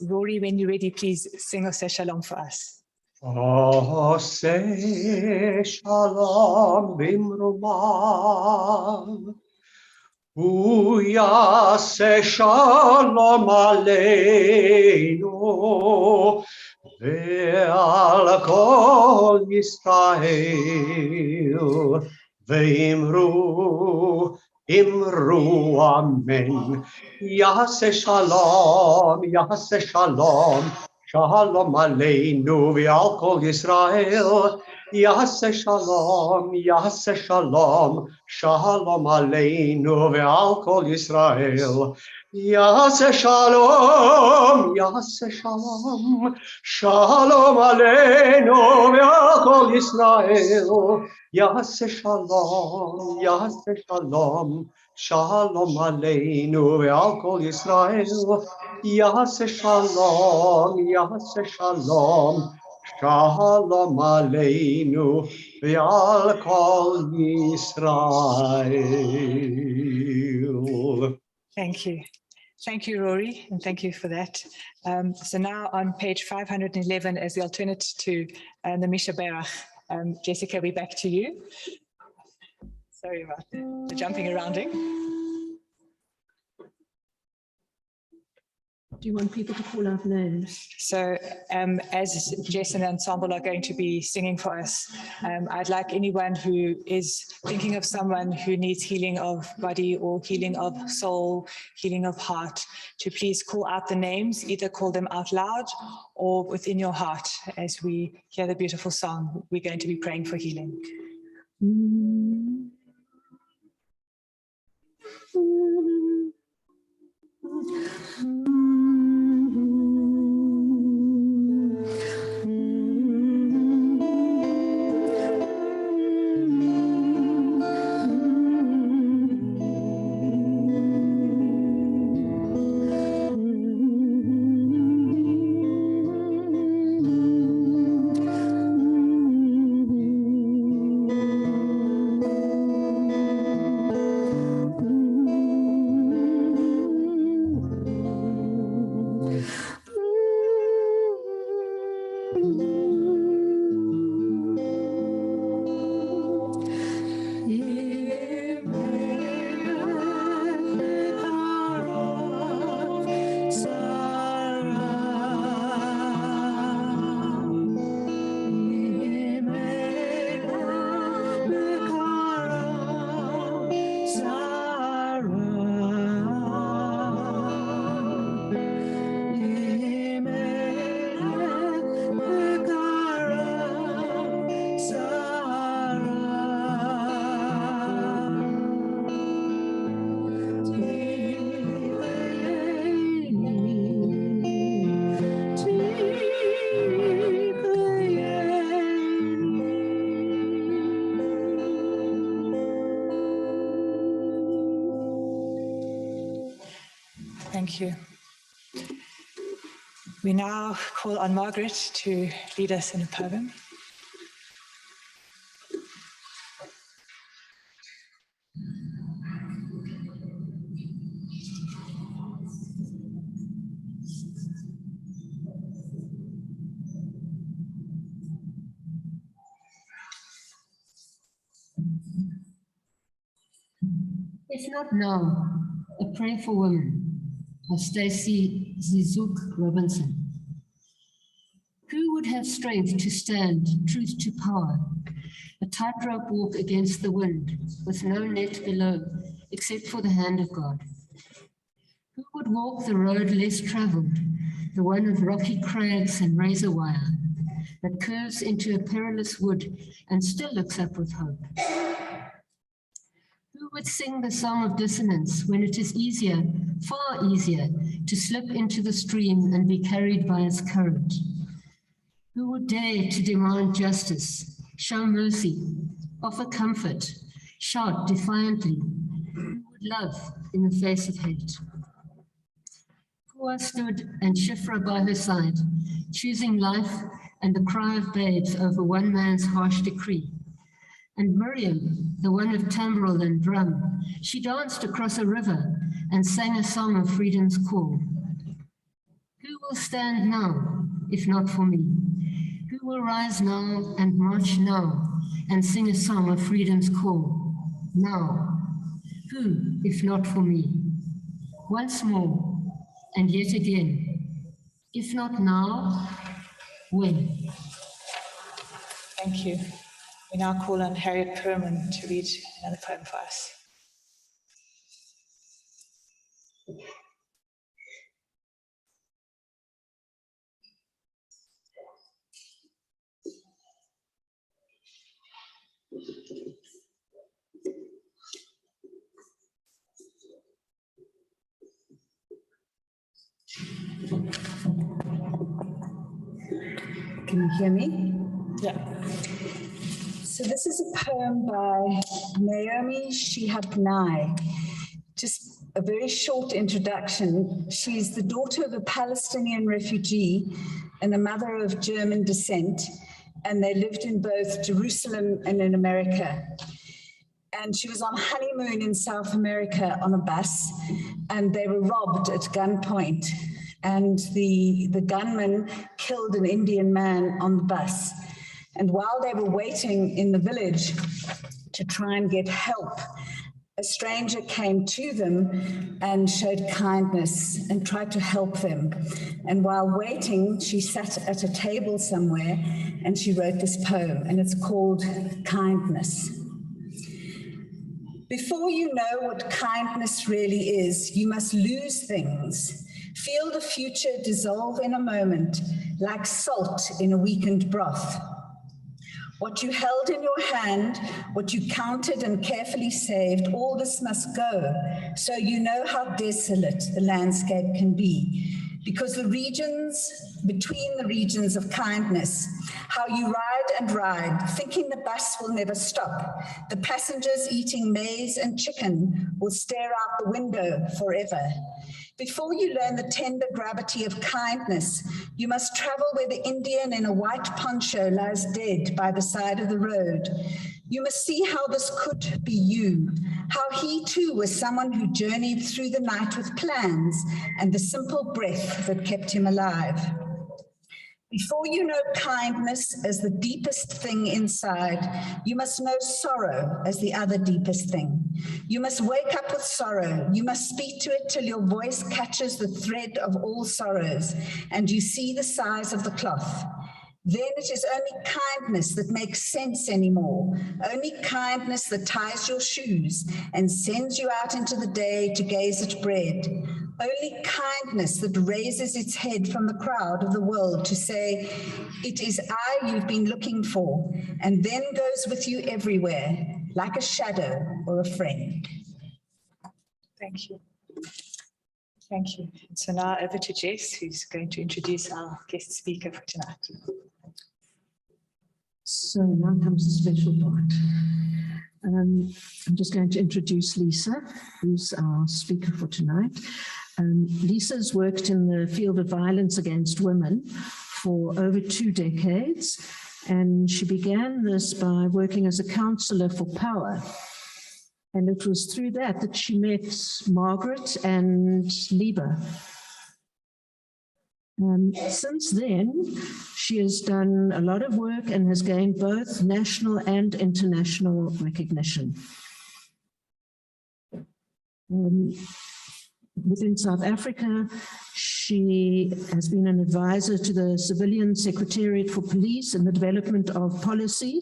S2: Rory, when you're ready, please sing Oseh Shalom for us.
S3: Oseh Shalom bimrumah. Uyaseh Shalom aleinu ve'al kol Yisrael ve'imru amen. Yaseh Shalom, Shalom aleinu ve'al kol Yisrael. Yaseh Shalom, Shalom aleinu ve'al kol Yisrael. Yaseh Shalom, Shalom aleinu ve'al kol Yisrael. Yaseh Shalom, Shalom aleinu ve'al kol Yisrael. Yaseh Shalom, Shalom aleinu ve'al kol Yisrael.
S2: Thank you. Thank you, Rory, and thank you for that. So now on page 511 as the alternate to the Misha Berach. Jessica, we're back to you. Sorry about the jumping arounding.
S1: Do you want people to call out names?
S2: So as Jess and the ensemble are going to be singing for us, I'd like anyone who is thinking of someone who needs healing of body or healing of soul, healing of heart, to please call out the names, either call them out loud or within your heart. As we hear the beautiful song, we're going to be praying for healing. Thank you. We now call on Margaret to lead us in a poem.
S12: If not now, a prayer for women by Stacey Zizuk Robinson. Who would have strength to stand truth to power, a tightrope walk against the wind with no net below except for the hand of God? Who would walk the road less traveled, the one of rocky crags and razor wire that curves into a perilous wood and still looks up with hope? Who would sing the song of dissonance when it is easier, far easier, to slip into the stream and be carried by its current? Who would dare to demand justice, show mercy, offer comfort, shout defiantly? Who would love in the face of hate? Pua stood and Shifra by her side, choosing life and the cry of babes over one man's harsh decree. And Miriam, the one of tambourine and drum, she danced across a river and sang a song of freedom's call. Who will stand now, if not for me? Who will rise now and march now and sing a song of freedom's call? Now. Who, if not for me? Once more, and yet again. If not now, when?
S2: Thank you. We now call on Harriet Perman to read another poem for us.
S13: Can you hear me?
S2: Yeah.
S13: So this is a poem by Naomi Shihab Nye. Just a very short introduction. She's the daughter of a Palestinian refugee and a mother of German descent, and they lived in both Jerusalem and in America. and she was on honeymoon in South America on a bus, and they were robbed at gunpoint, and the gunman killed an Indian man on the bus. And while they were waiting in the village to try and get help, a stranger came to them and showed kindness and tried to help them. And while waiting, she sat at a table somewhere and she wrote this poem, and it's called Kindness. Before you know what kindness really is, you must lose things. Feel the future dissolve in a moment, like salt in a weakened broth. What you held in your hand, what you counted and carefully saved, all this must go, so you know how desolate the landscape can be. Because the regions, between the regions of kindness, how you ride and ride, thinking the bus will never stop. The passengers eating maize and chicken will stare out the window forever. Before you learn the tender gravity of kindness, you must travel where the Indian in a white poncho lies dead by the side of the road. You must see how this could be you, how he too was someone who journeyed through the night with plans and the simple breath that kept him alive. Before you know kindness as the deepest thing inside, you must know sorrow as the other deepest thing. You must wake up with sorrow. You must speak to it till your voice catches the thread of all sorrows and you see the size of the cloth. Then it is only kindness that makes sense anymore, only kindness that ties your shoes and sends you out into the day to gaze at bread, only kindness that raises its head from the crowd of the world to say, it is I you've been looking for, and then goes with you everywhere, like a shadow or a friend.
S2: Thank you. Thank you. So now over to Jess, who's going to introduce our guest speaker for tonight.
S14: So now comes the special part. I'm just going to introduce Lisa, who's our speaker for tonight. Lisa's worked in the field of violence against women for over 2 decades, and she began this by working as a counselor for Power. And it was through that she met Margaret and Liebe. Since then, she has done a lot of work and has gained both national and international recognition. Within South Africa, she has been an advisor to the Civilian Secretariat for Police in the development of policy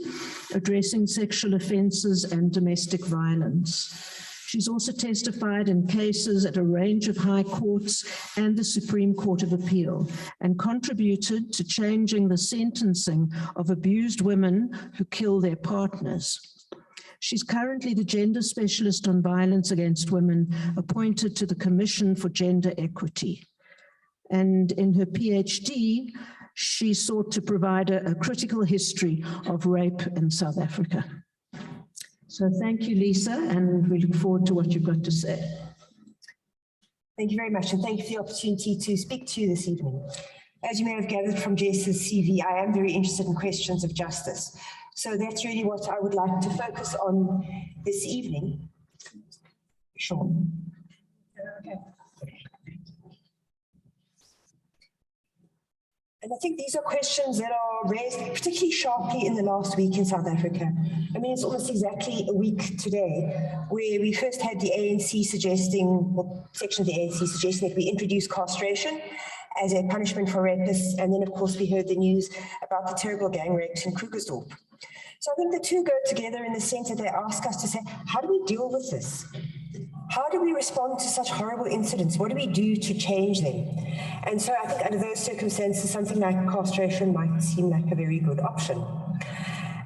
S14: addressing sexual offences and domestic violence. She's also testified in cases at a range of high courts and the Supreme Court of Appeal, and contributed to changing the sentencing of abused women who kill their partners. She's currently the gender specialist on violence against women appointed to the Commission for Gender Equity. And in her PhD, she sought to provide a critical history of rape in South Africa. So thank you, Lisa, and we look forward to what you've got to say.
S15: Thank you very much, and thank you for the opportunity to speak to you this evening. As you may have gathered from Jess's CV, I am very interested in questions of justice. So that's really what I would like to focus on this evening. Sure. Okay. And I think these are questions that are raised particularly sharply in the last week in South Africa. I mean, it's almost exactly a week today where we first had the ANC suggesting, well, section of the ANC suggesting that we introduce castration as a punishment for rapists. And then, of course, we heard the news about the terrible gang rapes in Krugersdorp. So I think the two go together in the sense that they ask us to say, how do we deal with this? How do we respond to such horrible incidents? What do we do to change them? And so I think under those circumstances, something like castration might seem like a very good option.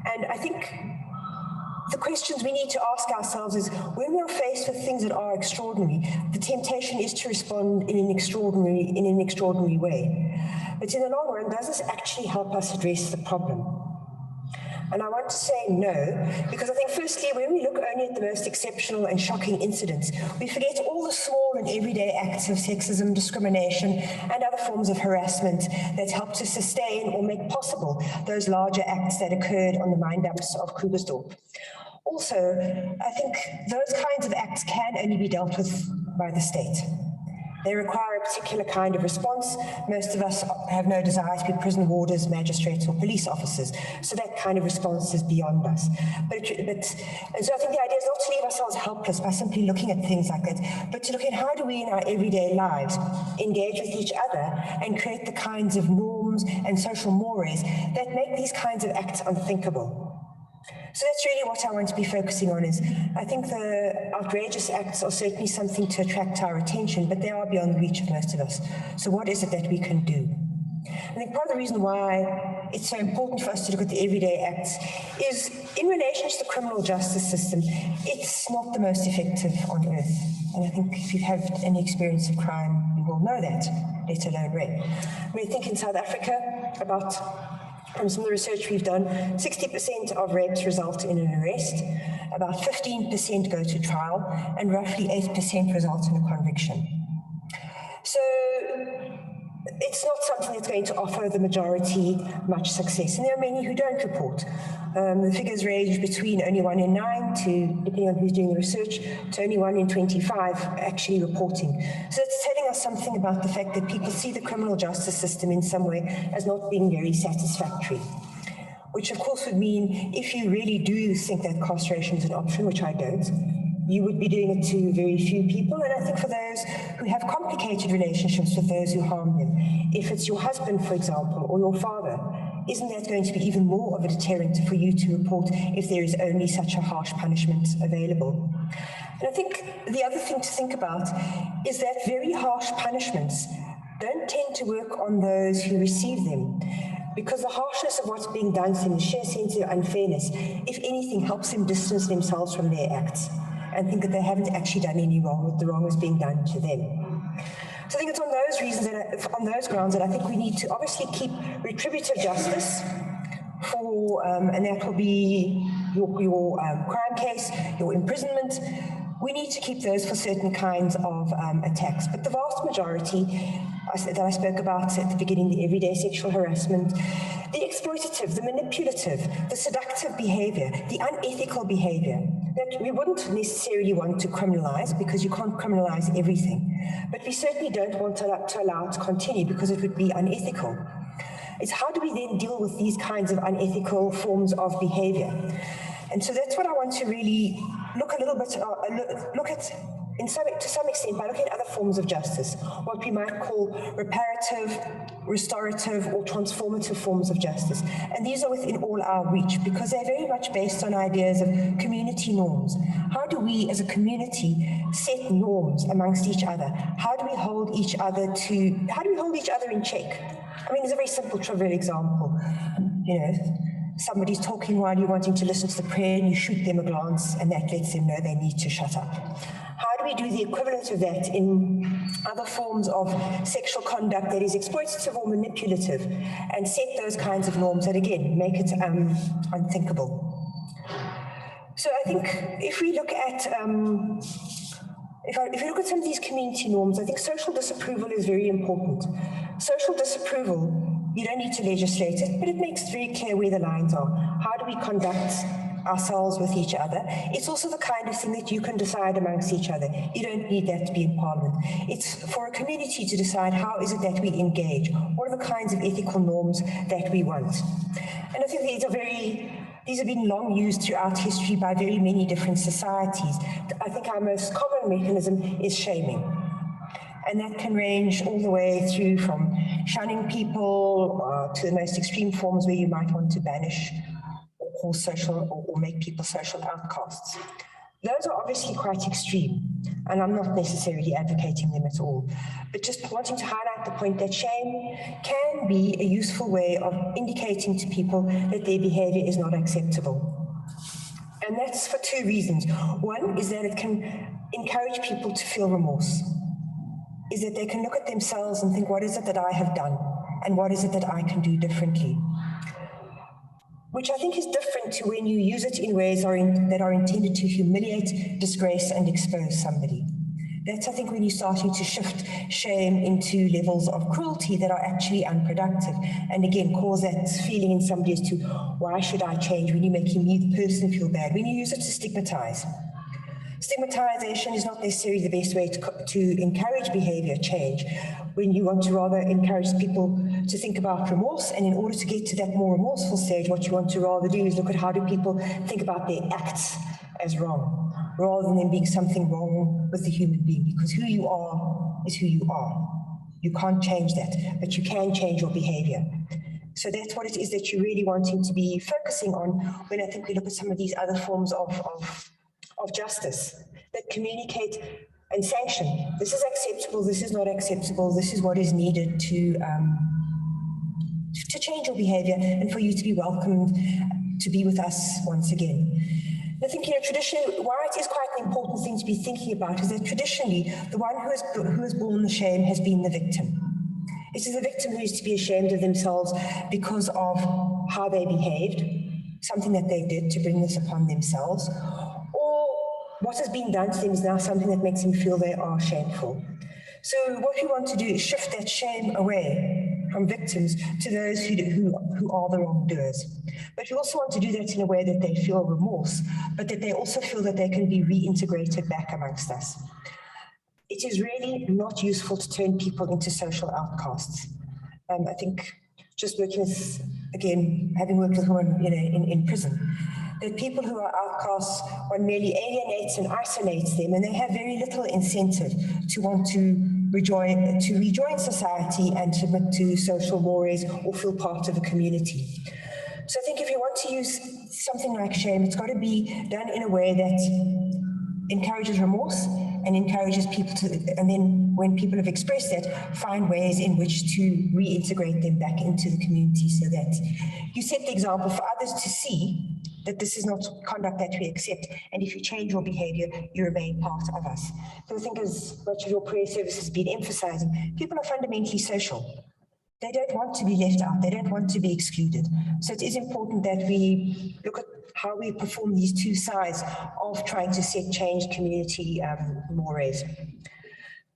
S15: And I think the questions we need to ask ourselves is, when we're faced with things that are extraordinary, the temptation is to respond in an extraordinary way. But in the long run, does this actually help us address the problem? And I want to say no, because I think firstly, when we look only at the most exceptional and shocking incidents, we forget all the small and everyday acts of sexism, discrimination, and other forms of harassment that help to sustain or make possible those larger acts that occurred on the mine dumps of Krugersdorp. Also, I think those kinds of acts can only be dealt with by the state. They require a particular kind of response. Most of us have no desire to be prison warders, magistrates, or police officers. So that kind of response is beyond us. And so I think the idea is not to leave ourselves helpless by simply looking at things like that, but to look at how do we in our everyday lives engage with each other and create the kinds of norms and social mores that make these kinds of acts unthinkable. So that's really what I want to be focusing on is, I think the outrageous acts are certainly something to attract our attention, but they are beyond the reach of most of us. So what is it that we can do? I think part of the reason why it's so important for us to look at the everyday acts is in relation to the criminal justice system, it's not the most effective on earth. And I think if you've had any experience of crime, you will know that, let alone rape. I mean, I think in South Africa, from some of the research we've done, 60% of rapes result in an arrest, about 15% go to trial, and roughly 8% result in a conviction. So it's not something that's going to offer the majority much success, and there are many who don't report. The figures range between only 1 in 9 to, depending on who's doing the research, to only 1 in 25 actually reporting. So it's telling us something about the fact that people see the criminal justice system in some way as not being very satisfactory, which of course would mean if you really do think that incarceration is an option, which I don't, you would be doing it to very few people. And I think for those who have complicated relationships with those who harm them, if it's your husband, for example, or your father, isn't that going to be even more of a deterrent for you to report if there is only such a harsh punishment available? And I think the other thing to think about is that very harsh punishments don't tend to work on those who receive them, because the harshness of what's being done to them, the sheer sense of unfairness, if anything, helps them distance themselves from their acts and think that they haven't actually done any wrong, that the wrong is being done to them. So I think it's on those reasons, on those grounds, that I think we need to obviously keep retributive justice for, and that will be your crime case, your imprisonment. We need to keep those for certain kinds of attacks. But the vast majority that I spoke about at the beginning, the everyday sexual harassment, the exploitative, the manipulative, the seductive behavior, the unethical behavior, that we wouldn't necessarily want to criminalize because you can't criminalize everything. But we certainly don't want to allow it to continue because it would be unethical. It's how do we then deal with these kinds of unethical forms of behavior? And so that's what I want to really look a little bit, look at to some extent by looking at other forms of justice, what we might call reparative, restorative, or transformative forms of justice. And these are within all our reach because they're very much based on ideas of community norms. How do we as a community set norms amongst each other? How do we hold each other in check? I mean, it's a very simple, trivial example. You know, somebody's talking while you're wanting to listen to the prayer and you shoot them a glance and that lets them know they need to shut up. How do we do the equivalent of that in other forms of sexual conduct that is exploitative or manipulative and set those kinds of norms that, again, make it unthinkable? So I think if we look at if you look at some of these community norms, I think social disapproval is very important. Social disapproval, you don't need to legislate it, but it makes very clear where the lines are. How do we conduct ourselves with each other? It's also the kind of thing that you can decide amongst each other. You don't need that to be in Parliament. It's for a community to decide how is it that we engage? What are the kinds of ethical norms that we want? And I think these have been long used throughout history by very many different societies. I think our most common mechanism is shaming. And that can range all the way through from shunning people to the most extreme forms where you might want to banish or make people social outcasts. Those are obviously quite extreme, and I'm not necessarily advocating them at all, but just wanting to highlight the point that shame can be a useful way of indicating to people that their behavior is not acceptable. And that's for two reasons. One is that it can encourage people to feel remorse, is that they can look at themselves and think, what is it that I have done? And what is it that I can do differently? Which I think is different to when you use it in ways that are intended to humiliate, disgrace, and expose somebody. That's, I think, when you're starting to shift shame into levels of cruelty that are actually unproductive. And again, cause that feeling in somebody as to, why should I change, when you're making me, the person, feel bad, when you use it to stigmatize. Stigmatization is not necessarily the best way to encourage behavior change, when you want to rather encourage people to think about remorse. And in order to get to that more remorseful stage, what you want to rather do is look at how do people think about their acts as wrong, rather than them being something wrong with the human being, because who you are is who you are. You can't change that, but you can change your behavior. So that's what it is that you're really wanting to be focusing on when I think we look at some of these other forms of justice that communicate and sanction. This is acceptable, this is not acceptable, this is what is needed to change your behavior and for you to be welcomed to be with us once again. I think, traditionally, why it is quite an important thing to be thinking about is that traditionally, the one who has borne the shame has been the victim. It is the victim who is to be ashamed of themselves because of how they behaved, something that they did to bring this upon themselves, or what has been done to them is now something that makes them feel they are shameful. So what we want to do is shift that shame away from victims to those who are the wrongdoers. But we also want to do that in a way that they feel remorse, but that they also feel that they can be reintegrated back amongst us. It is really not useful to turn people into social outcasts. I think just working with, again, having worked with women, in prison, that people who are outcasts, one merely alienates and isolates them, and they have very little incentive to want to rejoin society and submit to social mores or feel part of a community. So I think if you want to use something like shame, it's got to be done in a way that encourages remorse and encourages people to, and then when people have expressed that, find ways in which to reintegrate them back into the community so that you set the example for others to see that this is not conduct that we accept, and if you change your behavior, you remain part of us. So I think as much of your prayer service has been emphasizing, people are fundamentally social. They don't want to be left out. They don't want to be excluded. So it is important that we look at how we perform these two sides of trying to set change community mores.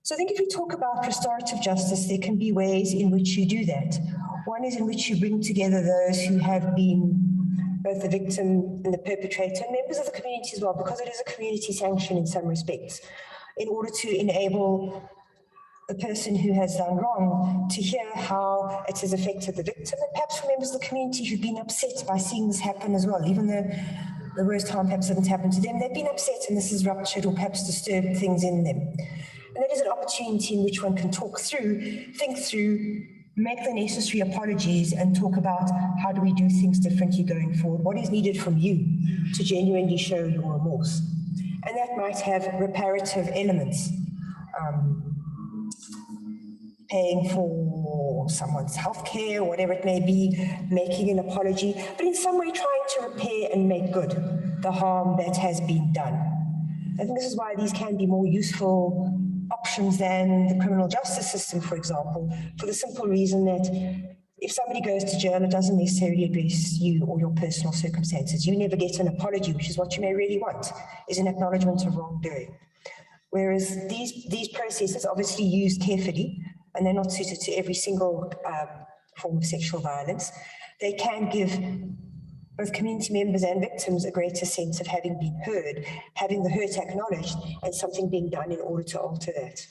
S15: So I think if we talk about restorative justice, there can be ways in which you do that. One is in which you bring together those who have been both the victim and the perpetrator, and members of the community as well, because it is a community sanction in some respects, in order to enable the person who has done wrong to hear how it has affected the victim, and perhaps for members of the community who've been upset by seeing this happen as well, even though the worst harm perhaps didn't happen to them, they've been upset and this has ruptured or perhaps disturbed things in them. And that is an opportunity in which one can talk through, think through, make the necessary apologies and talk about how do we do things differently going forward, what is needed from you to genuinely show your remorse. And that might have reparative elements. Paying for someone's healthcare, whatever it may be, making an apology, but in some way trying to repair and make good the harm that has been done. I think this is why these can be more useful options than the criminal justice system, for example, for the simple reason that if somebody goes to jail, it doesn't necessarily address you or your personal circumstances. You never get an apology, which is what you may really want, is an acknowledgement of wrongdoing. Whereas these processes, obviously used carefully, and they're not suited to every single form of sexual violence, they can give both community members and victims a greater sense of having been heard, having the hurt acknowledged, and something being done in order to alter that.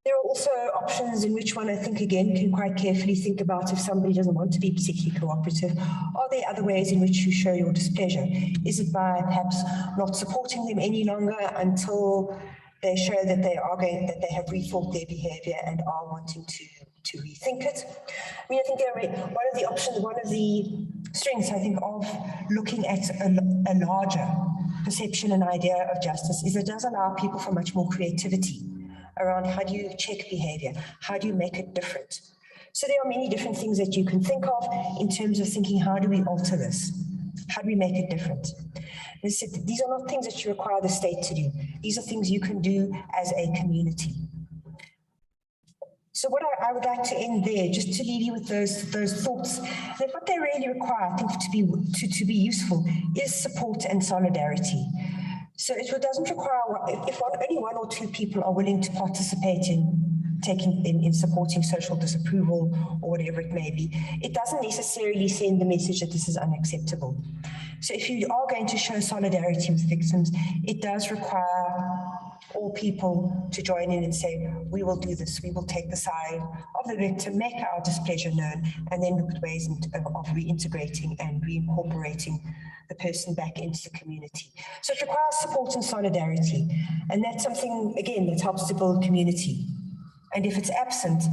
S15: There are also options in which one, I think, again, can quite carefully think about if somebody doesn't want to be particularly cooperative. Are there other ways in which you show your displeasure? Is it by perhaps not supporting them any longer until they show that that they have rethought their behavior and are wanting to rethink it? I mean, I think one of the options, one of the strengths, I think, of looking at a larger perception and idea of justice is it does allow people for much more creativity around how do you check behavior, how do you make it different. So there are many different things that you can think of in terms of thinking, how do we alter this? How do we make it different? These are not things that you require the state to do. These are things you can do as a community. So what I would like to end there, just to leave you with those thoughts, that what they really require, I think, to be useful is support and solidarity. So it doesn't require, if only one or two people are willing to participate in supporting social disapproval or whatever it may be, it doesn't necessarily send the message that this is unacceptable. So if you are going to show solidarity with victims, it does require all people to join in and say, we will do this, we will take the side of the victim, make our displeasure known, and then look at ways of reintegrating and reincorporating the person back into the community. So it requires support and solidarity, and that's something, again, that helps to build community. And if it's absent,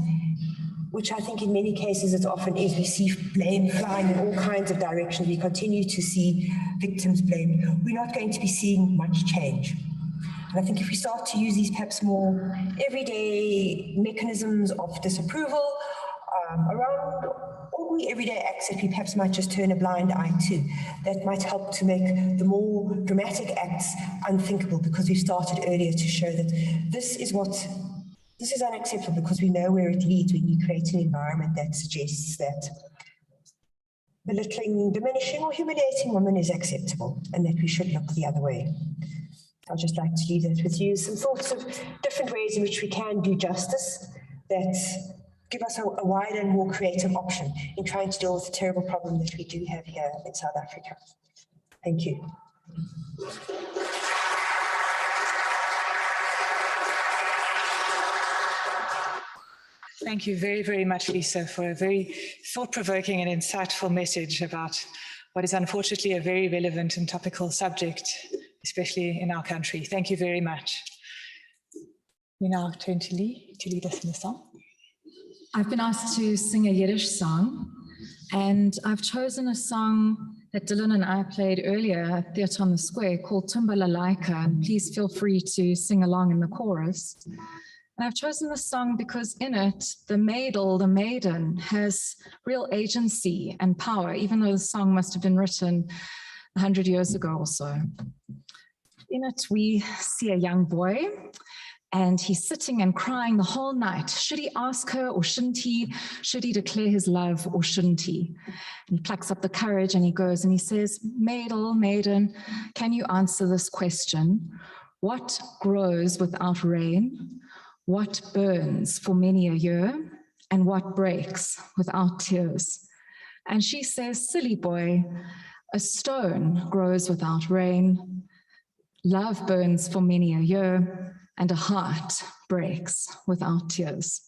S15: which I think in many cases it often is, we see blame flying in all kinds of directions, we continue to see victims blamed, we're not going to be seeing much change. And I think if we start to use these perhaps more everyday mechanisms of disapproval around all the everyday acts that we perhaps might just turn a blind eye to, that might help to make the more dramatic acts unthinkable, because we started earlier to show that this is unacceptable, because we know where it leads when you create an environment that suggests that belittling, diminishing or humiliating women is acceptable and that we should look the other way. I'd just like to leave that with you, some thoughts of different ways in which we can do justice that give us a wider and more creative option in trying to deal with the terrible problem that we do have here in South Africa. Thank you.
S2: Thank you very, very much, Lisa, for a very thought-provoking and insightful message about what is unfortunately a very relevant and topical subject, especially in our country. Thank you very much. We now turn to Lee to lead us in the song.
S16: I've been asked to sing a Yiddish song, and I've chosen a song that Dylan and I played earlier at Theatre on the Square called Tumbalalaika, and please feel free to sing along in the chorus. And I've chosen this song because in it, the maidel, the maiden, has real agency and power, even though the song must have been written 100 years ago or so. In it, we see a young boy, and he's sitting and crying the whole night. Should he ask her or shouldn't he? Should he declare his love or shouldn't he? And he plucks up the courage and he goes and he says, maidel, maiden, can you answer this question? What grows without rain? What burns for many a year? And what breaks without tears? And she says, silly boy, a stone grows without rain. Love burns for many a year. And a heart breaks without tears.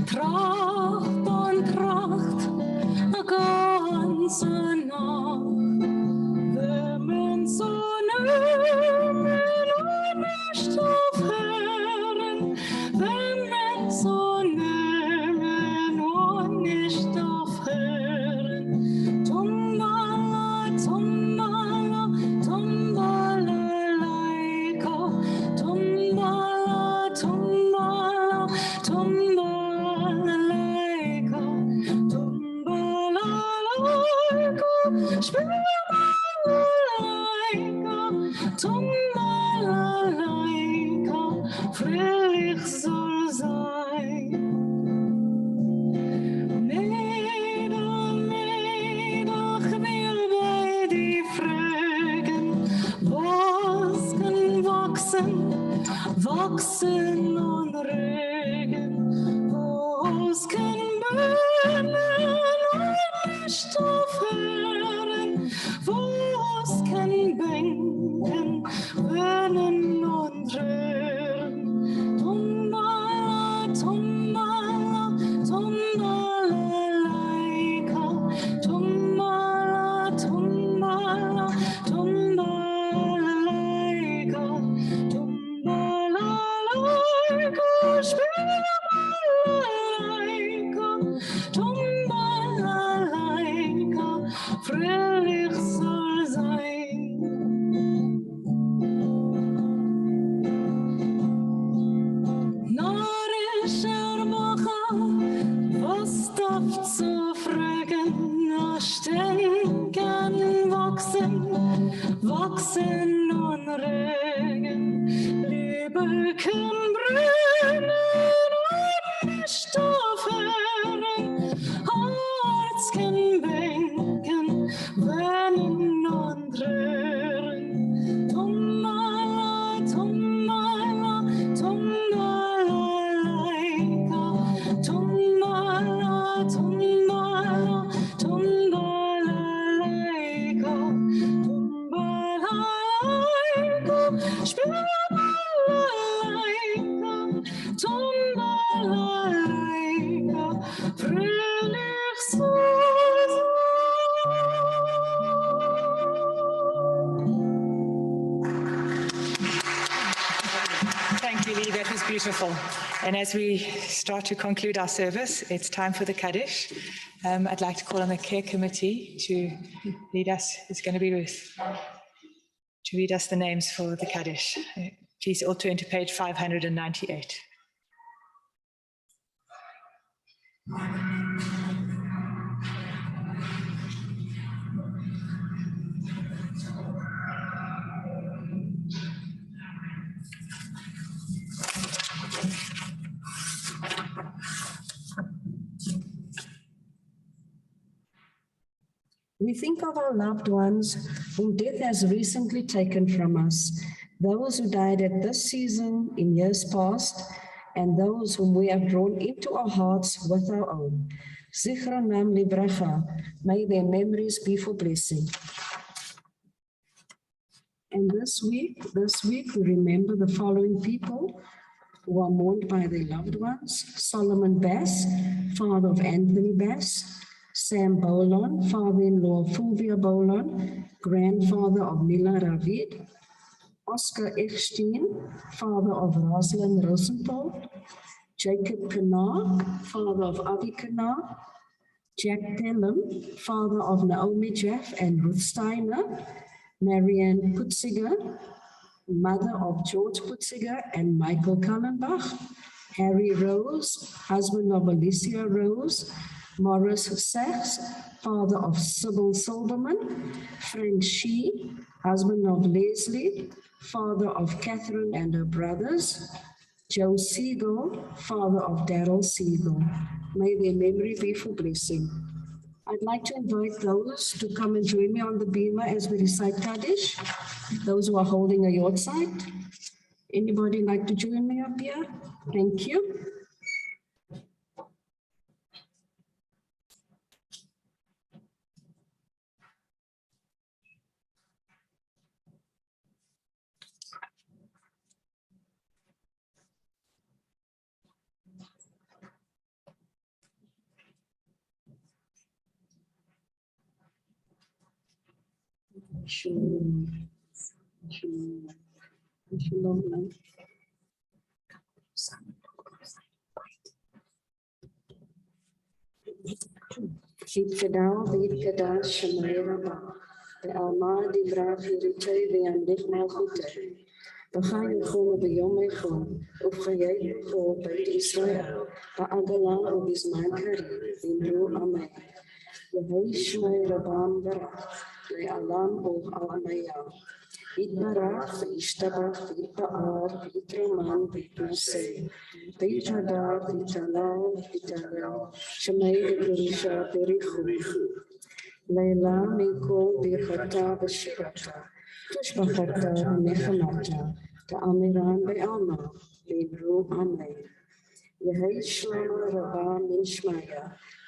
S8: Tracht und Tracht, a ganze Nacht, wenn so nehmen und nicht aufhören, wenn so nehmen und nicht aufhören. Tumbala, tumbala, tumbala, laika, tumbala, tumbala, tumbala. Fröhlich soll sein. Mädel, Mädel, ich will bei dir fragen, was kann wachsen, wachsen und regen, was kann brennen und nicht aufhören, was kann bänken, brennen und rühren. Tumbala, tumbala, tumbala, laika, tumbala, tumbala, tumbala, laika, tumbala, laika, spiel mal laika, tumbala, laika, fröhlich soll sein. Was darf zu fragen, Stenken wachsen, wachsen und regen. Böcken brennen und nicht aufhören, Herzchen bänken, weinen und rühren. Tummala, tummala, tummalaika, tummala, tummala, tummalaika, tummalaika, Spielalaika, tummalaika, fröhlich so.
S2: Thank you, Lee. That was beautiful. And as we start to conclude our service, it's time for the Kaddish. I'd like to call on the care committee to lead us. It's going to be Ruth, to read us the names for the Kaddish. Please all turn to page 598.
S5: We think of our loved ones whom death has recently taken from us, those who died at this season in years past, and those whom we have drawn into our hearts with our own. Zichronam Libracha, may their memories be for blessing. And this week we remember the following people who are mourned by their loved ones: Solomon Bass, father of Anthony Bass; Sam Bolon, father-in-law of Fulvia Bolon, grandfather of Mila Ravid; Oscar Echstein, father of Rosalind Rosenthal; Jacob Kanar, father of Avi Kanar; Jack Pelham, father of Naomi Jeff and Ruth Steiner; Marianne Putziger, mother of George Putziger and Michael Kallenbach; Harry Rose, husband of Alicia Rose; Morris Sachs, father of Sybil Silverman; Frank Shee, husband of Leslie, father of Catherine and her brothers; Joe Siegel, father of Darrell Siegel. May their memory be for blessing. I'd like to invite those to come and join me on the bima as we recite Kaddish, those who are holding a yortzeit. Anybody like to join me up here? Thank you. Shalom. Shalom. Shalom. Yitkadal v'yitkadal Shemay Rabbah, ve'alma divra v'yiritay v'yamlich malchutay, v'chai yichol v'yom echol, uv'chayei yichol Beit Israel, ba'agala u'bizman karim, v'imru amen. Yehei Shemay Rabbah barach, le'alam u'al'amayah. Yitbarach v'yishtabach v'yitba'ar v'yitroman v'yitnaseh. V'yitradar v'yitalal v'yitalel. Shemay v'yirisha berichu. Leila mikol birchata v'shirata. Tushbachata v'nechamata. Ta'amiran be'alma. V'imru amen. Yehei Shlomo Rabbah min Shmaya.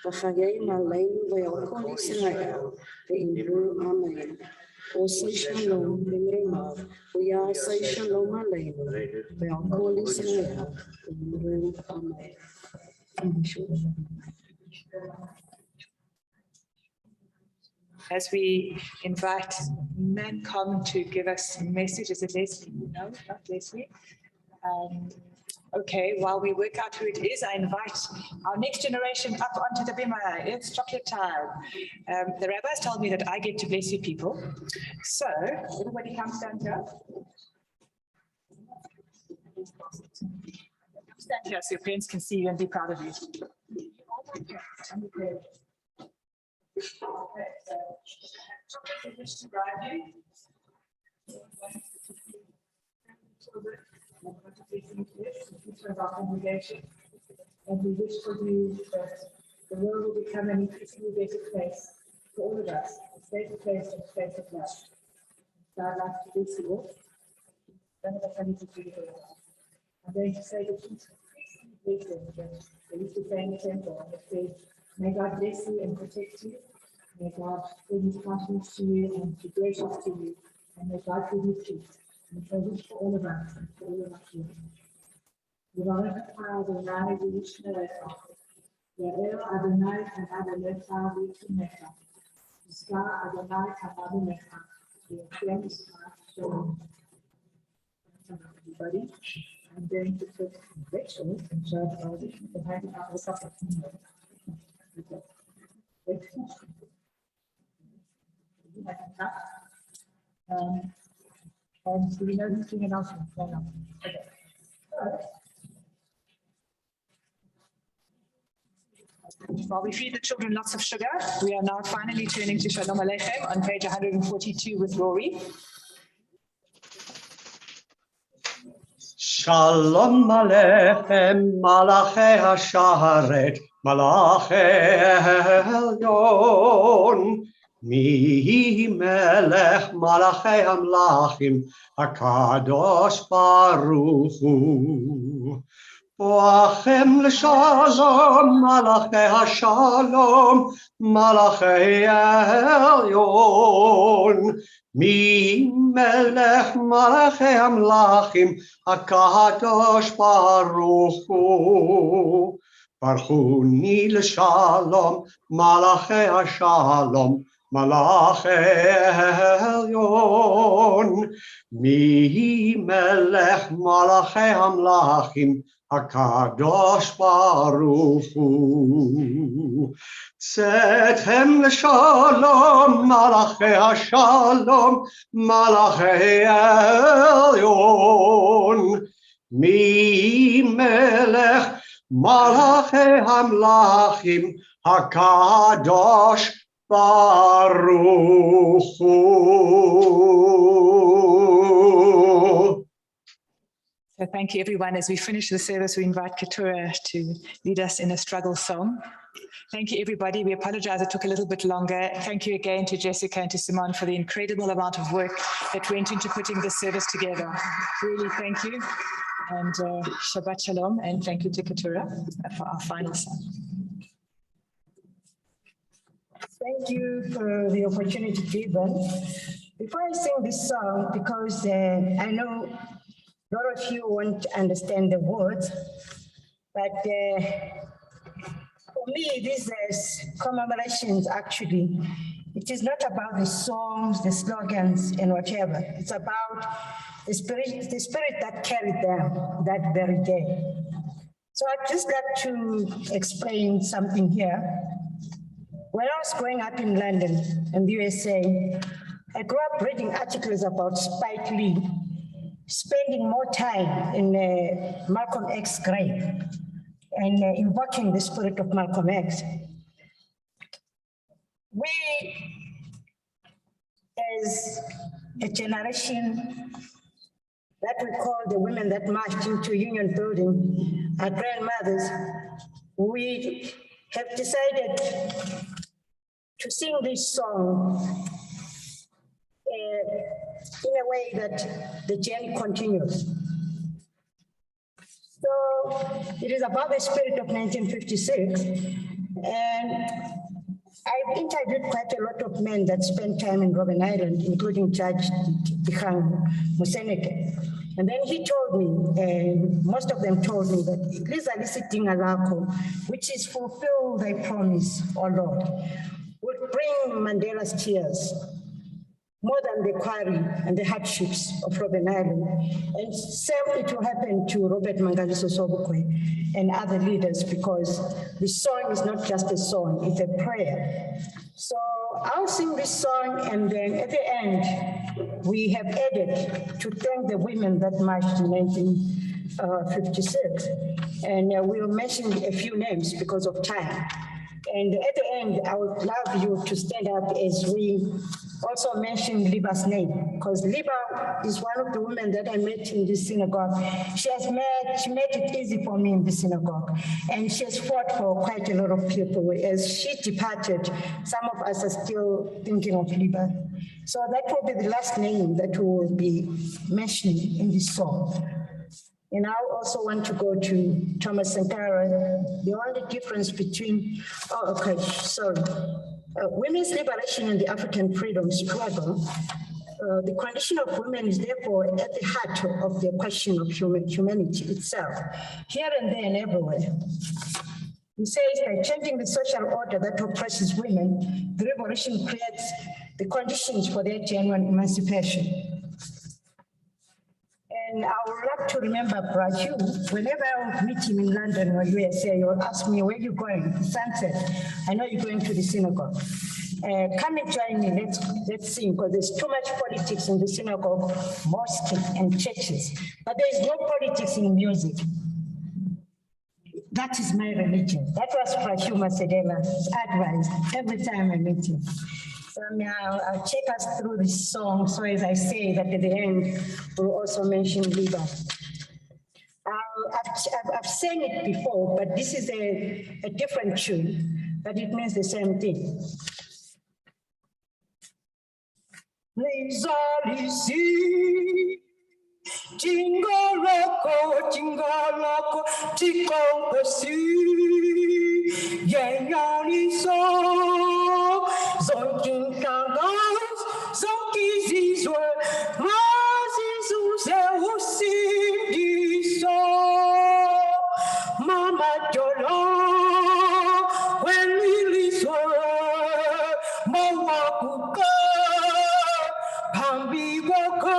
S5: V'chayei maleinu ve'al kol Yisrael. V'imru amen. Osei Shalom v'mremav, v'yasei Shalom aleinu, ve'al kol Yisrael, v'imru amen.
S2: As we invite Mancom to give us a message, is it Leslie? No, not Leslie. Okay, while we work out who it is, I invite our next generation up onto the bima. It's chocolate time. The rabbis told me that I get to bless you people. So, everybody come stand here. Stand here so your parents can see you and be proud of you. Okay, so
S17: participating in this, in each of our congregations. And we wish for you that the world will become an increasingly better place for all of us, a safer place and a place of love. So I'd like to bless you all. None of us are need to do it. I'm going to say the peace blessing that they used to say in the temple. And it says, may God bless you and protect you. May God bring his countenance to you and be gracious to you. And may God give you peace. And so wish for all of us and for all of us here. Yvonne Adonai Vishnerecha. Yael Adonai Kanadalecha Vishnerecha. Iska Adonai Kanadalecha. Yachem Iska Shalom. Everybody, I'm going to put Rachel and Charles behind our supper. And do we know who's doing announcement? No. Okay.
S2: While we feed the children lots of sugar, we are now finally turning to Shalom Aleichem on page 142 with Rory.
S3: Shalom Aleichem, Malachei HaSharet, Malachei Elyon. Mi Melech Malachei HaMlachim, HaKadosh Baruch Hu. Boachem l'shalom, Malachei HaShalom, Malachei Elyon. Mi Melech Malachei HaMlachim, HaKadosh Baruch Hu. Baruchuni l'shalom, Malachei HaShalom, Malachei Elyon. Mi Melech Malachei HaMlachim, HaKadosh Baruch Hu. Tzetem l'shalom, Malachei HaShalom, Malachei Elyon. Mi Melech Malachei HaMlachim, HaKadosh Baruch Hu.
S2: So thank you, everyone. As we finish the service, we invite Keturah to lead us in a struggle song. Thank you, everybody. We apologize it took a little bit longer. Thank you again to Jessica and to Simone for the incredible amount of work that went into putting this service together. Really, thank you. And Shabbat Shalom, and thank you to Keturah for our final song.
S9: Thank you for the opportunity given. Before I sing this song, because I know a lot of you won't understand the words, but for me, these commemorations actually, it is not about the songs, the slogans, and whatever. It's about the spirit that carried them that very day. So I'd just like to explain something here. When I was growing up in London and the USA, I grew up reading articles about Spike Lee spending more time in Malcolm X's grave and invoking the spirit of Malcolm X. We, as a generation that we call the women that marched into Union Building, our grandmothers, we have decided to sing this song in a way that the journey continues. So it is about the spirit of 1956, and I've interviewed quite a lot of men that spent time in Robben Island, including Judge Dikgang Moseneke. And then he told me, and most of them told me that which is fulfill thy promise, O Lord, would bring Mandela's tears more than the quarry and the hardships of Robben Island. And same it will happen to Robert Mangaliso Sobukwe and other leaders, because the song is not just a song, it's a prayer. So I'll sing this song, and then at the end, we have added to thank the women that marched in 1956. And we'll mention a few names because of time. And at the end, I would love you to stand up as we
S18: also mention Liba's name, because Liba is one of the women that I met in the synagogue. She made it easy for me in the synagogue, and she has fought for quite a lot of people. As she departed, some of us are still thinking of Liba. So that will be the last name that we will be mentioning in this song. And I also want to go to Thomas Sankara. The only difference between, women's liberation and the African freedom struggle, the condition of women is therefore at the heart of the question of humanity itself, here and there and everywhere. He says that changing the social order that oppresses women, the revolution creates the conditions for their genuine emancipation. And I would like to remember Braju, whenever I would meet him in London or USA, he would ask me, where are you going? Sunset. I know you're going to the synagogue. Come and join me, let's sing, because there's too much politics in the synagogue, mosques and churches. But there is no politics in music. That is my religion. That was Braju Masedela's advice every time I meet him. So now I'll take us through this song. So as I say that at the end, we'll also mention Liba. I've sang it before, but this is a different tune, but it means the same thing.
S8: Jingoloko, jingoloko, tikongasi, yenyaniso, zonkin kangas, zonkizizwe, razizuze usindiso, mama jolo, when we listen, mawakuka, pambi wako.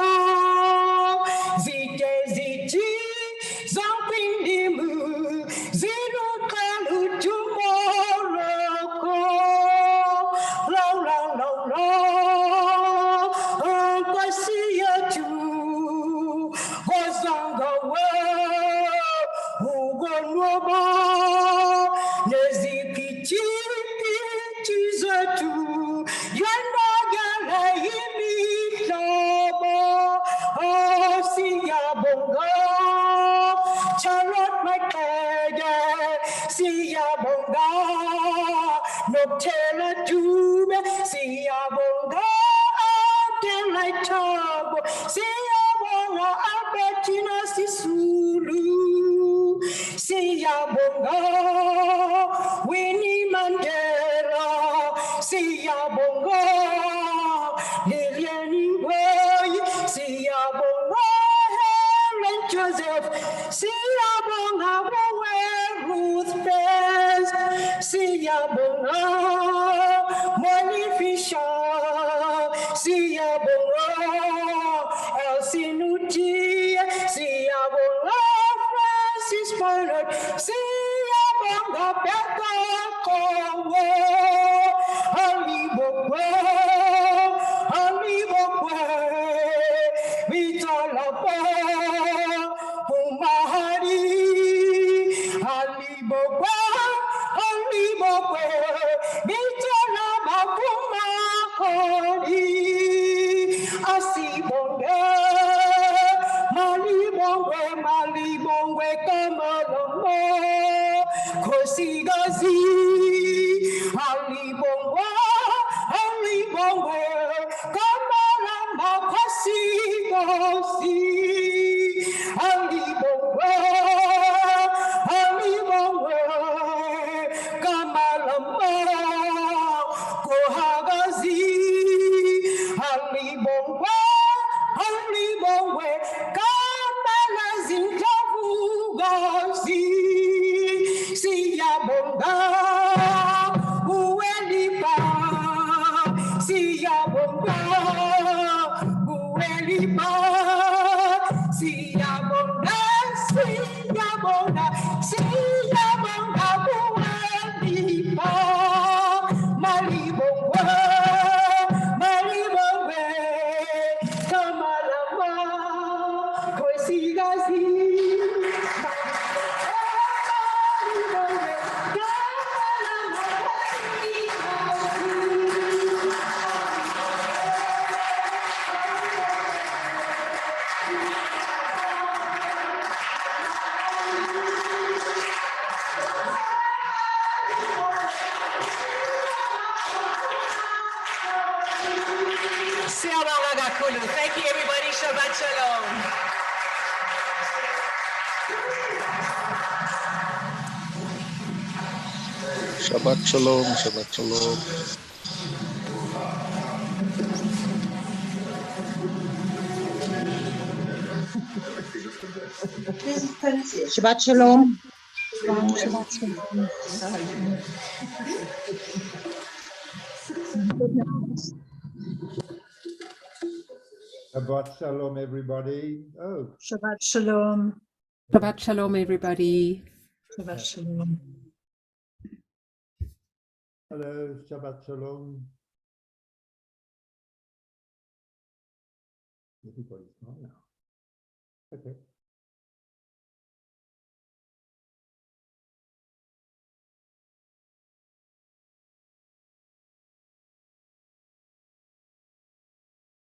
S19: Siyabonga kakhulu. Thank you, everybody. Shabbat shalom.
S20: Shabbat shalom, Shabbat shalom.
S3: Shabbat shalom.
S21: Shabbat shalom.
S22: Shabbat shalom, everybody. Oh,
S21: Shabbat shalom.
S23: Shabbat shalom, everybody.
S21: Shabbat shalom.
S22: hello, Shabbat shalom. Everybody's gone now. Okay.